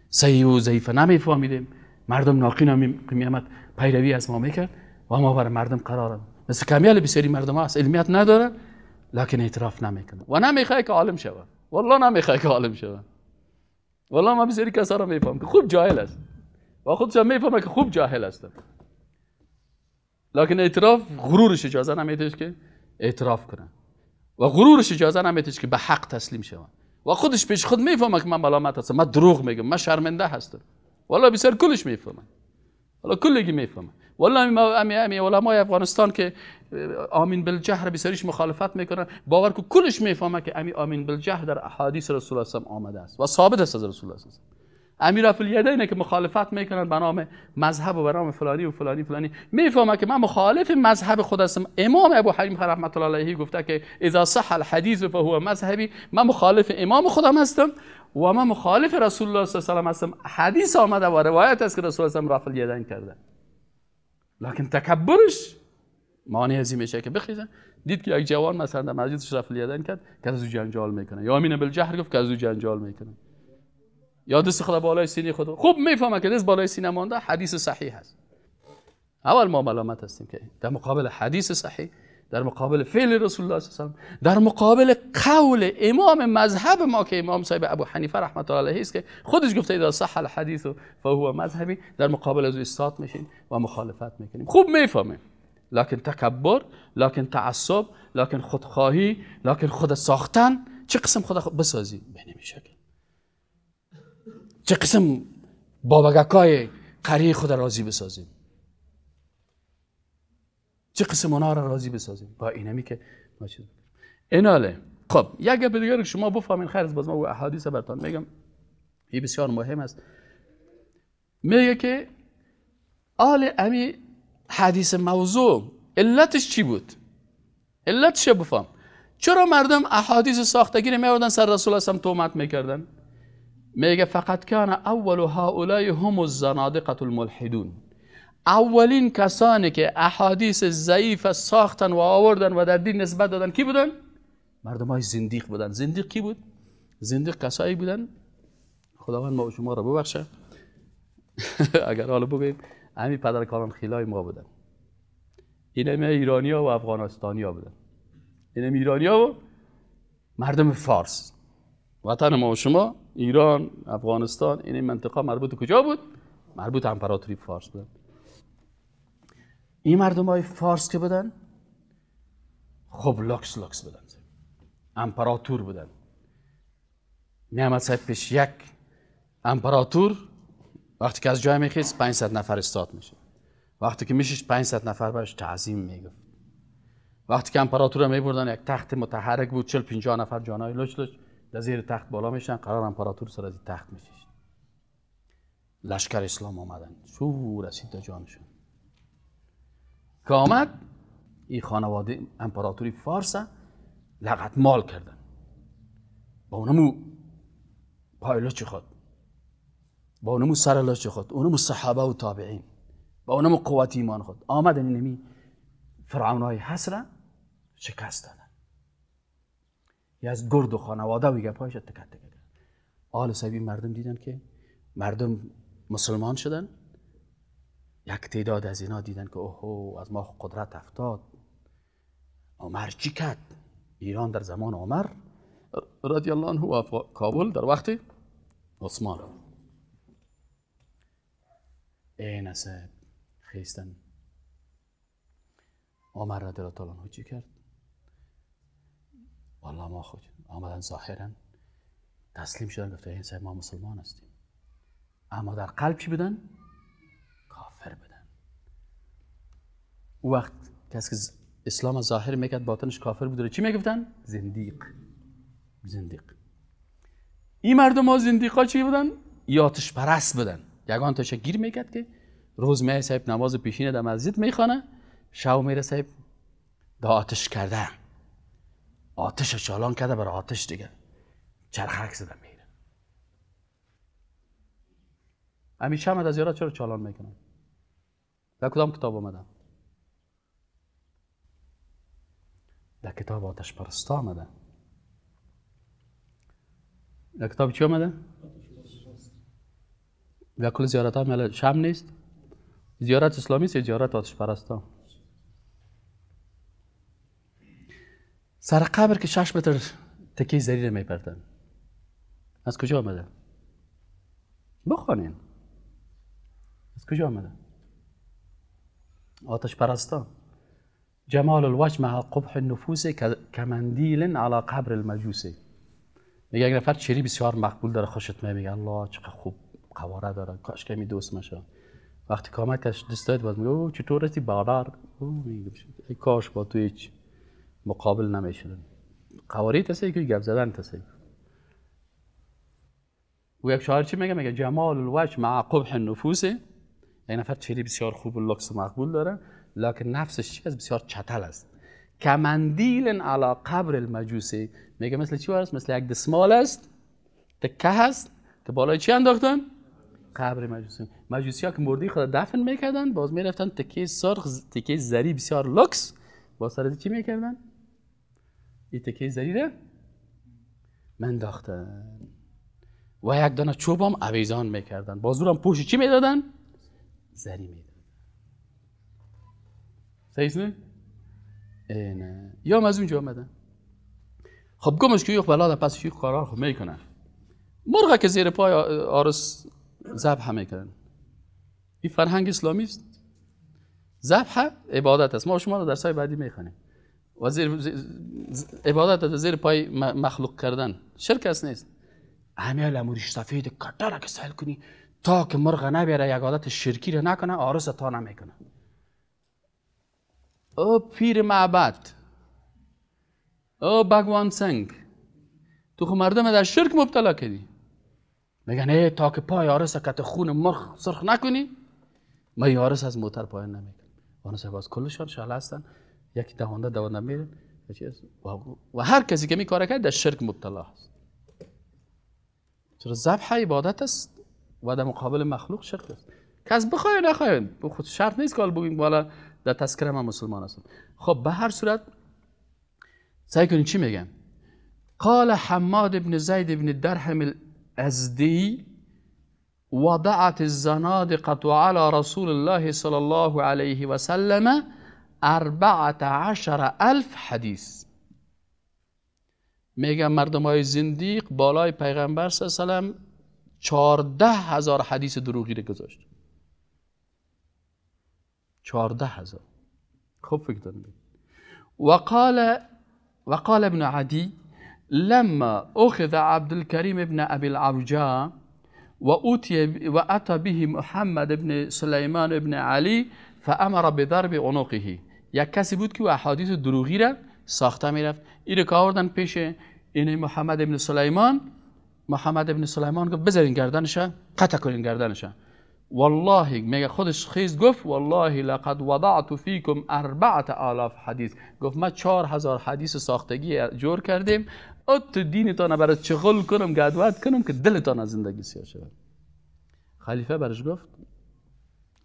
صحیح و ضعیف نمیفهمیدیم. مردم ناقین میامد پیروی از ما میکرد و ما بر مردم قرار مثل کمیال بسیاری مردم هست علمیت نداره لکن اعتراف نمیکنه و نمیخواد که عالم شوه. والله نمیخواد که عالم شوه. والله ما بسیاری کسا را میفهم که خوب جاهل است و خودش میفهمه که خوب جاهل است، لکن اعتراف غرورش اجازه نمیده که اعتراف کنه و غرورش اجازه نمیده که به حق تسلیم شوه و خودش پیش خود میفهمه که من ملامت هستم، من دروغ میگم، من شرمنده هستم. والله بسیار کلش میفهمه، والله کلگی میفهمه. والله امی علمای افغانستان که آمین بالجهر بسیاریش مخالفت میکنن، باور کو کلش میفهمه که امی آمین بالجهر در احادیث رسول الله صلی الله علیه و آمده است و ثابت است از رسول الله صلی الله علیه و امیر رفع الیدین که مخالفت میکنن به نام مذهب و به نام فلانی و فلانی فلانی، میفهمه که من مخالف مذهب خود هستم. امام ابو حنیفه رحمت الله علیه گفته که اذا صح الحدیث فهو مذهبی، من مخالف امام خودم هستم و من مخالف رسول الله صلی الله علیه و هستم. حدیث آمده و روایت است که رسول الله صلی الله علیه و رفع الیدین کرده، لکن تکبرش مانع ازی میشه که بخیزه. دید که یک جوان مثلا در مسجدش رفع الیدین کرد که از او جنجال میکنه، یا امین بالجهر گفت که از او جنجال میکنه، یا دست خدا بالای سینه خود. خوب میفهمه که دست بالای سینه مانده حدیث صحیح هست. اول ما ملامت هستیم که در مقابل حدیث صحیح، در مقابل فعل رسول الله صلی الله علیه و در مقابل قول امام مذهب ما که امام صاحب ابو حنیفه رحمت الله علیه است که خودش گفته اذا صح الحدیث فهو مذهبی، در مقابل از استاد میشین و مخالفت میکنیم. خوب میفهمیم، لکن تکبر، لکن تعصب، لکن خودخواهی، لکن خود ساختن، چه قسم خود بسازی به نمیشه، چه قسم بابگکای قریه خود راضی بسازیم، چه قسم اونا را راضی بسازیم با اینمی که ما چیز ایناله. خب یک گپ دیگه شما بفهمین خیر، باز ما او احادیث براتون میگم، این بسیار مهم است. میگه که آل امی حدیث موضوع علتش چی بود؟ علتش بفهم. چرا مردم احادیث ساختگی رو میوردن سر رسول الله صلی تهمت میکردن؟ میگه فقط کان اول هؤلاء هم الزنادقه الملحدون، اولین کسانی که احادیث ضعیف ساختن و آوردن و در دین نسبت دادن کی بودن؟ مردمای زندیق بودن. زندیق کی بود؟ زندیق کسایی بودن، خداوند ما و شما را ببخشه اگر حالا بگیم همین پدرکاران خیلای ما بودن، این همه ایرانیا و افغانستانیا بودن، این همه ایرانیا و مردم فارس، وطن ما و شما ایران، افغانستان، این منطقه مربوط کجا بود؟ مربوط امپراتوری فارس بودن. این مردم های فارس که بودن خب لکس بودن، امپراتور بودن. میامد صاحب پیش یک امپراتور وقتی که از جای میخیست 500 نفر استاد میشه، وقتی که میشش 500 نفر برش تعظیم میگفت. وقتی که امپراتور میبردن یک تخت متحرک بود، 40-50 نفر جانای لچ در زیر تخت بالا میشن، قرار امپراتور سر از تخت میشه. لشکر اسلام آمدن، شو رسید تا جانشون که آمد این خانواده امپراتوری فارس لغت مال کردن با اونمو پای لچ خود، با اونمو سر لچ خود، اونمو صحابه و تابعین، با اونمو قوت ایمان خود آمدن اینمی فرعونای حسره شکست دادن. یه از گرد و خانواده و گپایش تکت تکت. آل صاحبی مردم دیدن که مردم مسلمان شدن، یک تعداد از اینا دیدن که اوهو از ما قدرت افتاد، عمر چی کرد؟ ایران در زمان عمر رضی الله عنه و کابل در وقت عثمان این صاحب خیستن عمر رضی الله تعالی عنه چی کرد؟ والله ما خود آمدن ظاهرا تسلیم شدن گفته این صاحب ما مسلمان هستیم، اما در قلب چی بدن؟ کافر بدن. او وقت کسی که اسلام ظاهر میکرد باطنش کافر بود چی میگفتن؟ زندیق. این مردم ها زندیقا چی بودن؟ یا آتش پرست بدن. یگان تا گیر میکرد که روز میای صاحب نماز پیشینه در مسجد میخوانه، شب میره صاحب دا آتش کرده، آتش چالان کرده برای آتش دیگه چرخک زده میره. همیشه هم از یارا چرا چالان میکنن؟ در کدام کتاب آمده؟ در کتاب آتش پرستا آمده. در کتاب چی آمده؟ در کل زیارت ها مال شام نیست؟ زیارت اسلامی است یا زیارت آتش پرستا؟ سر قبر که 6 متر تکیه زریر میپرتن، از کجا آمده؟ بخوانین از کجا آمده؟ آتش پرستا. جمال الوجه مع قبح النفوس کمندیل علی قبر المجوس. میگه اگر نفر چری بسیار مقبول داره خوشت میگه الله چقدر خوب قواره داره، کاش که می دوست میشه. وقتی کامت کش دستایت باز میگه او چطور هستی بادار، میگه ای کاش با تو هیچ مقابل نمیشدن. قواری تسی که گپ زدن تسی. و یک شاعر چی میگه؟ جمال الوجه مع قبح النفوس. یک نفر چری بسیار خوب و لوکس مقبول داره لکن نفسش چی است؟ بسیار چتل است. کمندیل علی قبر المجوسی. میگه مثل چی است؟ مثل یک دستمال است، تکه هست که بالای چی انداختن؟ قبر مجوسی. مجوسی ها که مردی خود دفن میکردن باز میرفتن تکه سرخ، تکه زری بسیار لوکس با سر چی میکردن؟ این تکه زری را منداختن و یک دانه چوب هم اویزان میکردن، بازور هم پوش چی میدادن؟ زری میدادن. صحیح نه؟ اینه یا از اونجا آمدن. خب گمش که یک بلا در پس یک قرار خب میکنن. مرغه که زیر پای آرس ذبح میکنن. این فرهنگ اسلامی است. ذبح عبادت است. ما شما رو درسای بعدی میخوانیم. و عبادت زیر پای مخلوق کردن شرک است نیست. همه لموریش سفید کٹر را که سهل کنی تا که مرغ نبیاره یک عادت شرکی را نکنه آرس تا نمیکنه. او پیر معبد، او بگوان سنگ، تو خو مردم در شرک مبتلا کردی. میگن ای تا که پای آرس کت خون مرغ سرخ نکنی ما آرس از موتر پایان نمیکنم. آنها سباز کلشان شهل هستن، یکی دوانده میرن و هر کسی که می کار کرد در شرک مبتلا است. چرا ذبح عبادت است و در مقابل مخلوق شرک است. کس بخواه نخواه خود شرط نیست که بگیم والا در تذکره من مسلمان هستم. خب به هر صورت سعی کنید چی میگم؟ قال حماد بن زید بن درهم الازدی وضعت الزنادقة على رسول الله صلی الله علیه و سلم 14,000 حدیث. میگم مردم های زندیق بالای پیغمبر صلی الله علیه و سلم 14,000 حدیث دروغی رو گذاشت. 14,000. خب فکر داریم. وقال ابن عدي لما أخذ عبد الكريم بن أبي العوجاء وأتى به محمد بن سليمان بن علي فأمر بضرب عنقه. یک کسی بود که احادیث دروغی را ساخته میرفت. این رو که آوردن پیش این محمد بن سلیمان گفت بذارین گردنش، قطع کنین گردنش. والله میگه خودش خیز گفت والله لقد وضعت فيكم 4,000 حدیث. گفت ما 4,000 حدیث ساختگی جور کردیم ات دینتان برای چغل کنم گدوت کنم که دلتان از زندگی سیاه شود. خلیفه برش گفت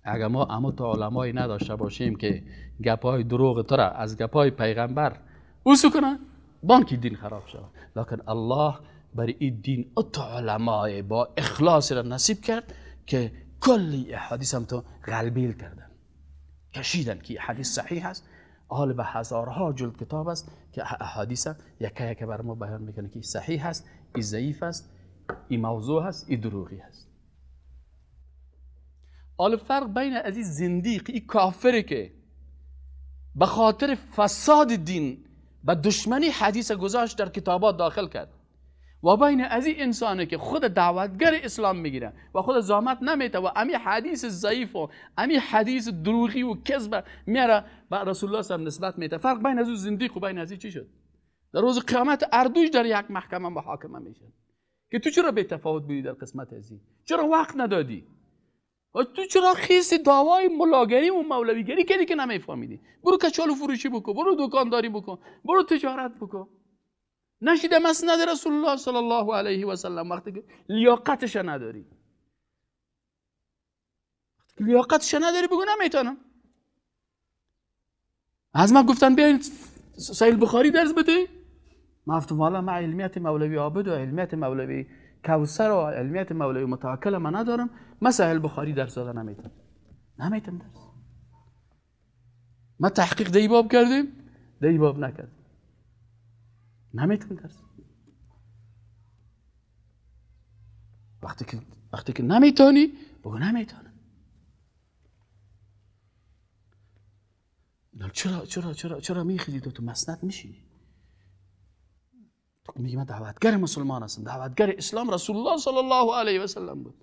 اگر ما اما تو علمایی نداشته باشیم که گپای دروغ تو را از گپای پیغمبر اوسو کنن بانکی دین خراب شود. لکن الله برای این دین ات علمای با اخلاص را نصیب کرد که کلی حدیث هم تو غلبیل کردن، کشیدن که حدیث صحیح است. حال به هزارها جلد کتاب است که احادیث یکی که بر ما بیان میکنه که صحیح است، این ضعیف است، این موضوع است، این دروغی است. حال فرق بین از این زندیق، این کافره که به خاطر فساد دین و دشمنی حدیث گذاشت در کتابات داخل کرد، و بین از این انسانه که خود دعوتگر اسلام میگیره و خود زامت نمیته و امی حدیث ضعیف و امی حدیث دروغی و کذب میاره به رسول الله صلی الله علیه و نسبت میده. فرق بین از اون زندیق و بین از این چی شد؟ در روز قیامت اردوش در یک محکمه محاکمه میشه که تو چرا بی تفاوت بودی در قسمت از این؟ چرا وقت ندادی؟ و تو چرا خیس دعوای ملاگری و مولویگری کردی که نمیفهمیدی؟ برو کچالو فروشی بکن، برو دکانداری بکن، برو تجارت بکن. نشیده مسند رسول الله صلی الله علیه و سلم وقتی که لیاقتش نداری، لیاقتش نداری بگو نمیتونم. از من گفتن بیاین صحیح بخاری درس بده، من گفتم والا من علمیت مولوی عابد و علمیت مولوی کوثر و علمیت مولوی متوکل من ندارم، من صحیح بخاری درس دادن نمیتونم درس. ما تحقیق دی باب کردیم، دی باب نکردیم، نمیتونم درس. وقتی که نمیتونی بگو نمیتونم. چرا میخیزی تو مسند میشینی؟ تو میگی من دعوتگر مسلمان هستم، دعوتگر اسلام رسول الله صلی الله علیه و سلم بود.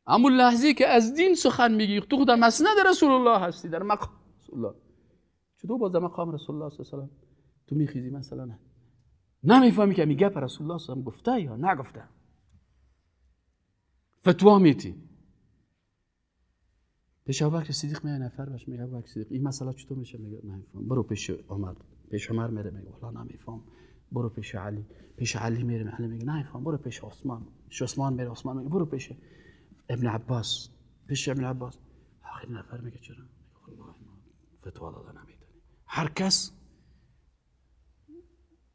اما لحظه که از دین سخن میگی تو خود در مسند رسول الله هستی، در مقام رسول الله، چطور باز در مقام رسول الله صلی الله علیه و سلم تو میخیزی مثلا نمیفهمی که میگه رسول الله صلی الله علیه و سلم گفته یا نگفته، فتوا میتی. پیش ابوبکر صدیق میاد نفر باش میگه ابوبکر صدیق این مسئله چطور میشه؟ میگه نمیفهم. برو پیش عمر. پیش عمر میره میگه والله نمیفهم. برو پیش علی. پیش علی میره علی میگه نمیفهم. برو پیش عثمان. پیش عثمان میره عثمان میگه برو پیش ابن عباس. پیش ابن عباس. آخر نفر میگه چرا؟ میگه والله فتوا داده نمیدونی. هر کس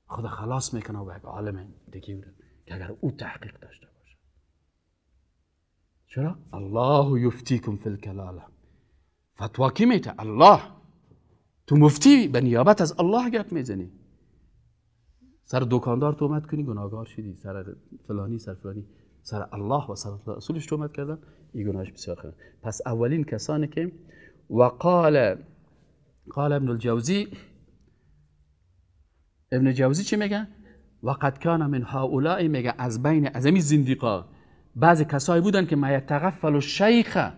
خدا خلاص میکنه و یک عالم دیگه میره که اگر او تحقیق داشته باشه. چرا؟ الله یفتیکم فی الکلاله. فتوا کی میته؟ الله. تو مفتی به نیابت از الله گپ میزنی. سر دکاندار تومت کنی گناهگار شدی، سر فلانی سر فلانی، سر الله و سر رسولش تومت کردن این گناهش بسیار خیلی. پس اولین کسانی که قال ابن الجوزی چی میگه؟ وقد کان من هؤلاء، میگه از بین از این زندیقا بعضی کسایی بودن که ما یتغفل الشیخ،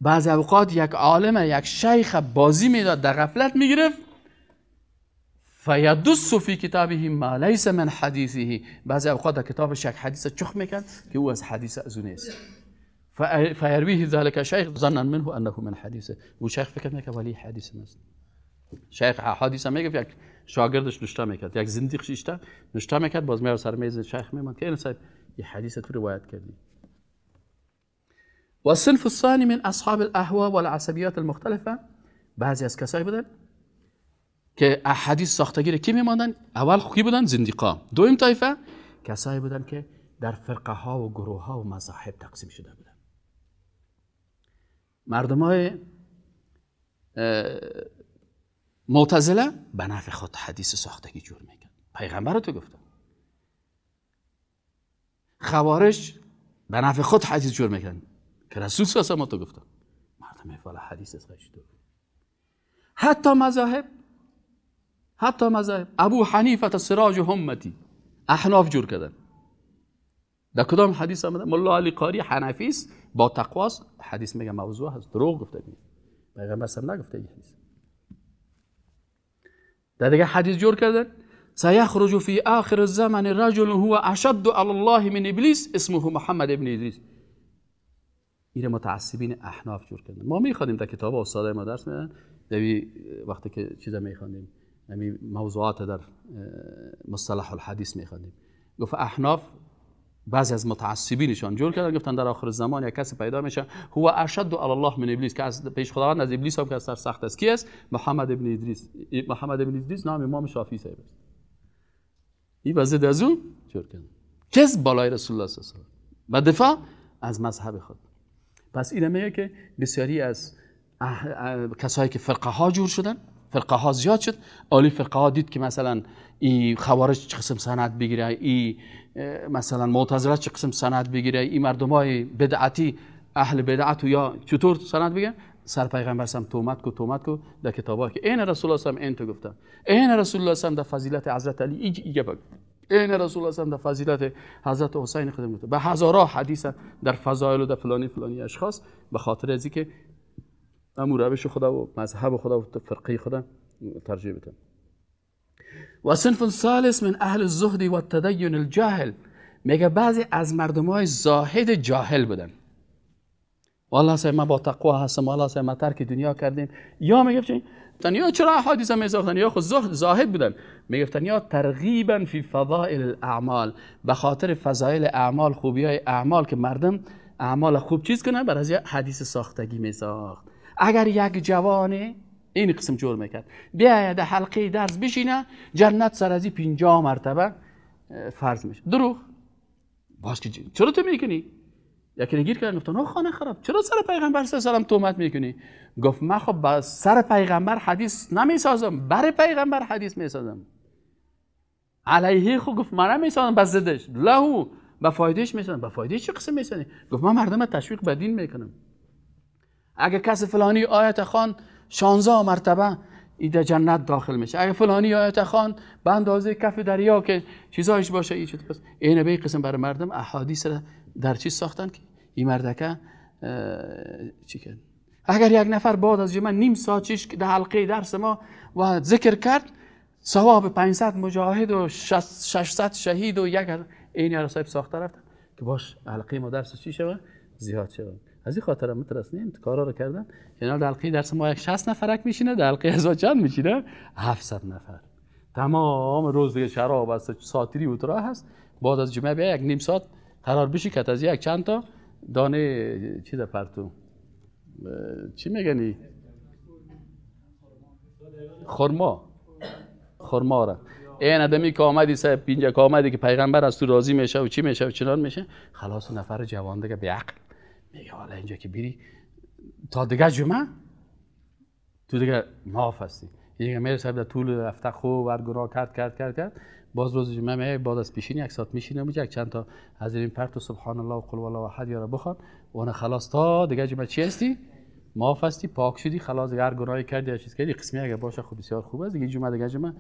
بعضی اوقات یک عالم یک شیخ بازی میداد در غفلت میگرفت، فیدس فی کتابه ما لیس من حدیثه، بعضی اوقات در کتابش یک حدیث چخ میکرد که او از حدیث از اون نیست، فیرویه ذلک شیخ ظنا منه انه من حدیثه، و شیخ فکر میکرد ولی حدیث نیست. شیخ حدیث میگه یک شاگردش نشته میکرد، یک زندیق نشته میکرد، باز میاد سر میز شیخ میموند که این صاحب این حدیث تو روایت کردی. و الصنف الثانی من اصحاب الاهواء والعصبیات المختلفه، بعضی از کسایی بودن که احادیث ساختگی کی میماندن؟ اول کی بودن؟ زندیقا. دوم طایفه کسایی بودن که در فرقه ها و گروه ها و مذاهب تقسیم شده بودن. مردمای معتزله به نفع خود حدیث ساختگی جور میکرد، پیغمبر تو گفته. خوارج به نفع خود حدیث جور میکردن که رسول صلی الله علیه و آله گفته. مردم افعال حدیث از خیش دور. حتی مذاهب ابو حنیفه سراج همتی احناف جور کردن. در کدام حدیث آمده؟ ملا علی قاری حنفی است، با تقواست، حدیث میگه موضوع هست، دروغ گفته. پیغمبر صلی الله علیه و آله نگفته این حدیث. در دیگه حدیث جور کردن سيخرج في آخر الزمن رجل هو اشد على الله من ابلیس اسمه محمد ابن ادریس. این متعصبین احناف جور کردن. ما میخوانیم در کتاب استادای ما درس میدن، وقتی که چیزا میخوانیم همین موضوعات در مصطلح الحدیث میخوانیم، گفت احناف بعضی از متعصبینشان جور کردن، گفتن در آخر زمان یک کسی پیدا میشه هو اشد علی الله من ابلیس، که از پیش خداوند از ابلیس هم که سر سخت است. کی است؟ محمد ابن ادریس. محمد ابن ادریس نام امام شافعی صاحب است. این وزد از اون جور کردن کذب بالای رسول الله صلی الله علیه و آله و دفاع از مذهب خود. پس این میگه که بسیاری از کسایی که فرقه ها جور شدن، فرقه ها زیاد شد. اولی فرقه ها دید که مثلا این خوارج چه قسم سند بگیره، این مثلا معتزله چه قسم سند بگیره، این مردمای بدعتی اهل بدعت یا چطور سند بگیرن. سر پیغمبر سم تومت کو در کتابا که این رسول الله سم این تو گفتن، این رسول الله سم در فضیلت حضرت علی ایگه بگو، این رسول الله سم در فضیلت حضرت حسین خودم گفته. به هزارها حدیث در فضایل و در فلانی اشخاص به خاطر ازی که امور روش خدا و مذهب خدا و فرقه خدا ترجیح بدن. و صنف ثالث من اهل الزهد و التدین الجاهل، میگه بعضی از مردمای زاهد جاهل بودن. والله سه ما با تقوا هستم، والله سه ما ترک دنیا کردیم. یا میگفتن یا چرا احادیث میساختن، یا خود زاهد بودن. میگفتن یا ترغیبا فی فضائل الاعمال، به خاطر فضائل اعمال، خوبی های اعمال که مردم اعمال خوب چیز کنن، بر از حدیث ساختگی میساخت. اگر یک جوانه این قسم جور میکرد بیاید حلقه درس بشینه، جنت سر ازی 50 مرتبه فرض میشه. دروغ باش که چرا تو میکنی؟ یکی نگیر کردن گفتن آخ خانه خراب، چرا سر پیغمبر صلی الله علیه و آله تهمت میکنی؟ گفت من خب با سر پیغمبر حدیث نمیسازم، بر پیغمبر حدیث میسازم. علیه خب گفت من نمیسازم، بس زدش لهو با فایدهش میسازم. با فایدهش چه قسم میسازی؟ گفت من مردم تشویق به دین میکنم. اگه کس فلانی آیت خوان 16 مرتبه ایده جنت داخل میشه، اگه فلانی آیت خوان به اندازه کف دریا که چیزایش باشه این چیز. این به قسم برای مردم احادیث را در چیز ساختن که این مردکه چی کرد. اگر یک نفر بعد از جمعه نیم ساعت چیش در حلقه درس ما و ذکر کرد، ثواب 500 مجاهد و 600 شهید و یک این را صاحب ساخته رفتن که باش حلقه ما درس چی شود زیاد شود. از این خاطر مترسنیم کارا رو کردن. یعنی در حلقه درس ما 60 نفرک میشینه، در حلقه هزار چند میشینه 700 نفر. تمام روز دیگه شراب است، ساتری و ترا هست. بعد از جمعه بیا یک نیم ساعت قرار بشی که از یک چند تا دانه چیز پرتو چی میگنی خرما را این آدمی که آمدی سه پینجا که آمدی که پیغمبر از تو راضی میشه و چی میشه و چنان میشه، خلاص نفر جوان دیگه به عقل میگه حالا اینجا که بری تا دیگه جمعه تو دیگه معاف هستی. دیگه میره صاحب در طول هفته خوب ورگرا کرد باز روز جمعه میای بعد از پیشین یک ساعت میشینه میگه چند تا از این پرت سبحان الله و قل والله احد یا بخوان و اون خلاص تا دیگه جمعه چی هستی معاف هستی، پاک شدی، خلاص دیگه هر گناهی کردی یا چیز کردی قسمی اگه باشه خب بسیار خوب است. دیگه جمعه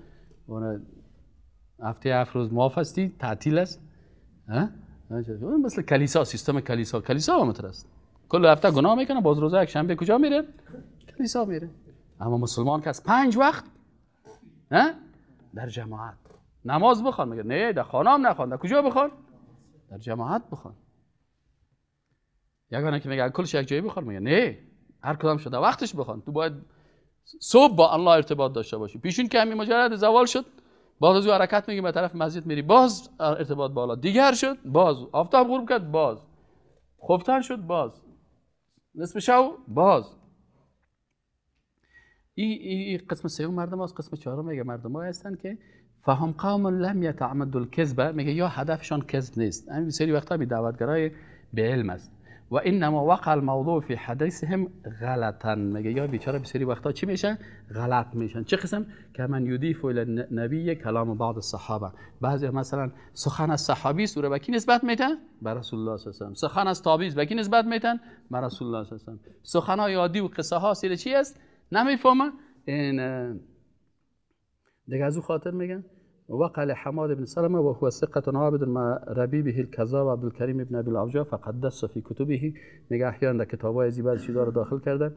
اون هفته 7 روز معاف هستی، تعطیل است. اون مثل کلیسا، سیستم کلیسا هم است. کل هفته گناه میکنه، باز روزه یک شنبه کجا میره؟ کلیسا میره. اما مسلمان که از 5 وقت در جماعت نماز بخوان، میگه نه در خانه هم نخوان، در کجا بخوان؟ در جماعت بخوان. یگانه که میگه کلش یک جایی بخوان، میگه نه هر کدام شده وقتش بخوان. تو باید صبح با الله ارتباط داشته باشی. پیشین که همین مجرد زوال شد بعد از حرکت میگی به طرف مسجد میری، باز ارتباط بالا، دیگر شد باز آفتاب غروب کرد باز خفتن شد باز نصف شب باز. این قسم سوم مردم هست. قسم چهارم میگه مردم ها هستن که فهم قوم لم یتعمدوا الکذب، میگه یا هدفشان کذب نیست. همین سری وقتا بی دعوتگرای به علم است. و انما وقع الموضوع فی حدیثهم غلطا، میگه یا بیچاره به سری وقتا چی میشن؟ غلط میشن. چه قسم؟ که من یضیف الی النبی کلام بعض الصحابه، بعضی مثلا سخن از صحابی است به کی نسبت میدن؟ به رسول الله صلی الله علیه و آله. سخن از تابعی به کی نسبت میدن؟ به رسول الله صلی الله علیه و آله. سخنای عادی و قصه ها سیر چی است؟ نمیفهمن. این دیگه از اون خاطر میگن وقال حماد بن سلمة وهو ثقة عابد مع ربيبه الكذاب عبد الكريم بن ابي الأوجاع فقدس في كتبه، میگه احیانا در کتابای از بعضی چیزا رو داخل کردن.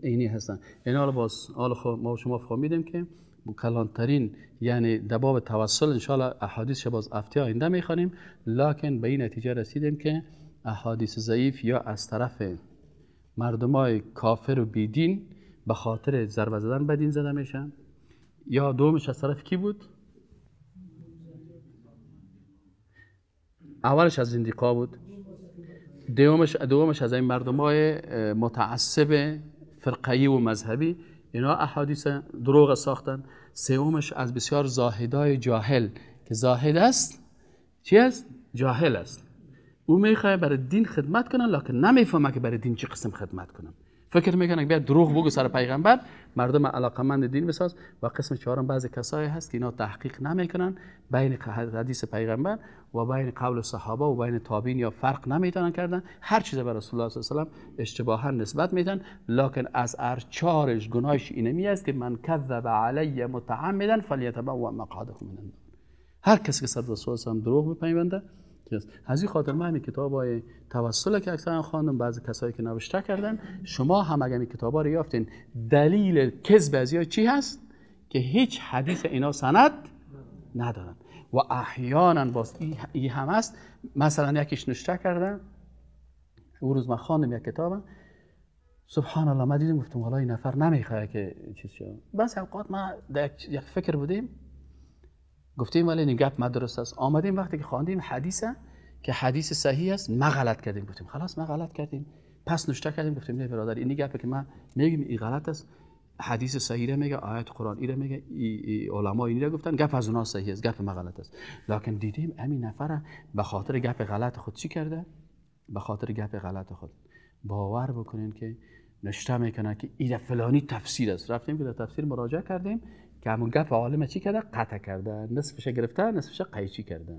اینی هستن. این حالا باز ما شما فهمیدیم که کلانترین یعنی در باب توسل ان شاء الله احادیث باز هفته آینده میخوانیم، لکن به این نتیجه رسیدیم که احادیث ضعیف یا از طرف مردمای کافر و بیدین به خاطر ضربه زدن به دین زده میشن، یا دومش از طرف کی بود؟ اولش از زندیقا بود، دومش از این مردمای متعصب فرقه‌ای و مذهبی، اینا احادیث دروغ ساختن. سومش از بسیار زاهدای جاهل که زاهد است چی است؟ جاهل است. او میخواد برای دین خدمت کنه لکن نمیفهمه که برای دین چه قسم خدمت کنم. فکر میکنن که بیا دروغ بگو سر پیغمبر، مردم علاقمند دین بساز. و قسم چهارم بعضی کسایی هست که اینا تحقیق نمیکنن بین حدیث پیغمبر و بین قول صحابه و بین تابعین، یا فرق نمیتونن کردن، هر چیز بر رسول الله صلی الله علیه و سلم اشتباها نسبت میدن. لکن از ارچارش گناهش اینمی است که من کذب علی متعمدا فلیتبوأ مقعده من النار. هر کسی که سر رسول الله صلی دروغ میپیونده. از این خاطر من همین کتابای توسل که اکثرا خواندم، بعضی کسایی که نوشته کردن، شما هم اگه این کتابا رو یافتین، دلیل کذب ازیا چی هست؟ که هیچ حدیث اینا سند ندارن. و احیانا باز این هم هست. مثلا یکیش نوشته کردن، اون روز من خواندم یک کتاب، سبحان الله، من دیدم گفتم والا این نفر نمیخواد که چیز شه. بس اوقات ما در یک فکر بودیم، گفتیم ولی این گپ ما درست است. آمدیم وقتی که خواندیم حدیثه که حدیث صحیح است، ما غلط کردیم. گفتیم خلاص ما غلط کردیم، پس نوشته کردیم. گفتیم نه برادر، این گپه که ما میگیم این غلط است، حدیث صحیح میگه، آیت قرآن اینو میگه، علما اینو گفتن، گپ از اونها صحیح است، گپ ما غلط است. لکن دیدیم همین نفر به خاطر گپ غلط خود چی کرده؟ به خاطر گپ غلط خود باور بکنین که نوشته میکنه که این فلانی تفسیر است. رفتیم که در تفسیر مراجعه کردیم که همون گپ عالم چی کرده؟ قطع کرده، نصفش گرفته، نصفش قیچی کرده.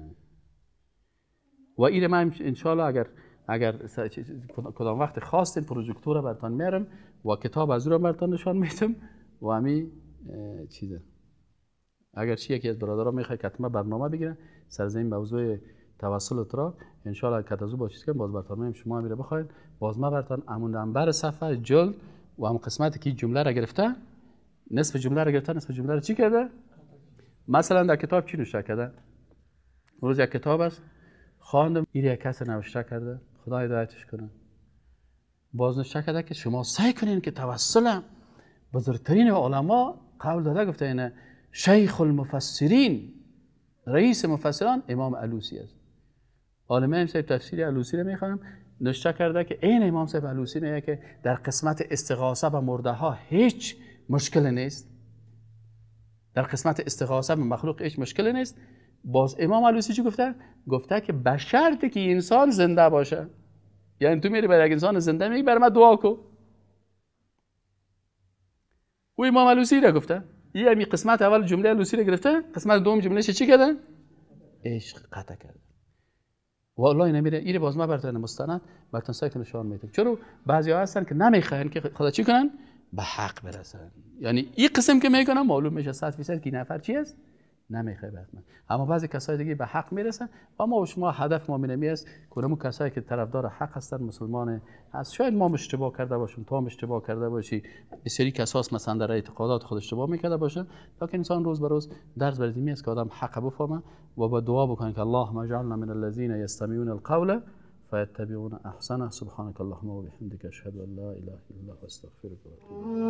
و این من ان شاء الله اگر کدام وقت خواستین پروژکتور براتون میارم و کتاب از رو براتون نشان میدم. و همین چیزه، اگر چی یکی از برادران میخواد که حتما برنامه بگیرن سر زمین موضوع توسل را، ان شاء الله کتازو با چیز کنم باز براتون میام، شما میره بخواید باز ما براتون امون بر صفحه جلد و هم قسمتی که جمله را گرفته، نصف جمله را گرفته، نصف جمله را چی کرده. مثلا در کتاب چی نوشته کرده؟ روز یک کتاب است خواندم، این یک کس نوشته کرده، خدا هدایتش کنه، باز نوشته کرده که شما سعی کنین که توسل بزرگترین علما قول داده، گفته اینه شیخ المفسرین، رئیس مفسران امام علوسی است. عالم صاحب تفسیر علوسی رو میخوام، نوشته کرده که این امام صاحب علوسی میگه که در قسمت استغاثه به مرده ها هیچ مشکل نیست، در قسمت استغاثه به مخلوق هیچ مشکل نیست. باز امام علوسی چی گفته؟ گفته که به شرطی که انسان زنده باشه. یعنی تو میری برای یک انسان زنده میگی برای من دعا کن. و امام علوسی را گفته. این قسمت اول جمله علوسی را گرفته، قسمت دوم جمله چی کردن؟ عشق قطع کرده. والله نمیره. این باز ما براتون مستند براتون سایت نشان میدم. چرا بعضیا هستن که نمیخواین که خدا چی کنن؟ به حق برسن. یعنی این قسم که میکنن معلوم میشه 100% کی نفر چی است؟ نمیخواد بخمن. اما بعضی کسای دیگه به حق میرسن. اما شما هدف ما اینمی است که اون کسایی که طرفدار حق هستن، مسلمان هست، شاید ما اشتباه کرده باشیم، تو هم اشتباه کرده باشی، بسیاری کساس مثلا در اعتقادات خود اشتباه میکرده باشه، لکن انسان روز به روز درس بر دینی است که آدم حق بفهمه و با دعا بکنه که اللهم اجعلنا من الذين يستمعون القول فيتبعون احسنه. سبحانك اللهم وبحمدك اشهد ان لا اله الا انت استغفرك واتوب اليك.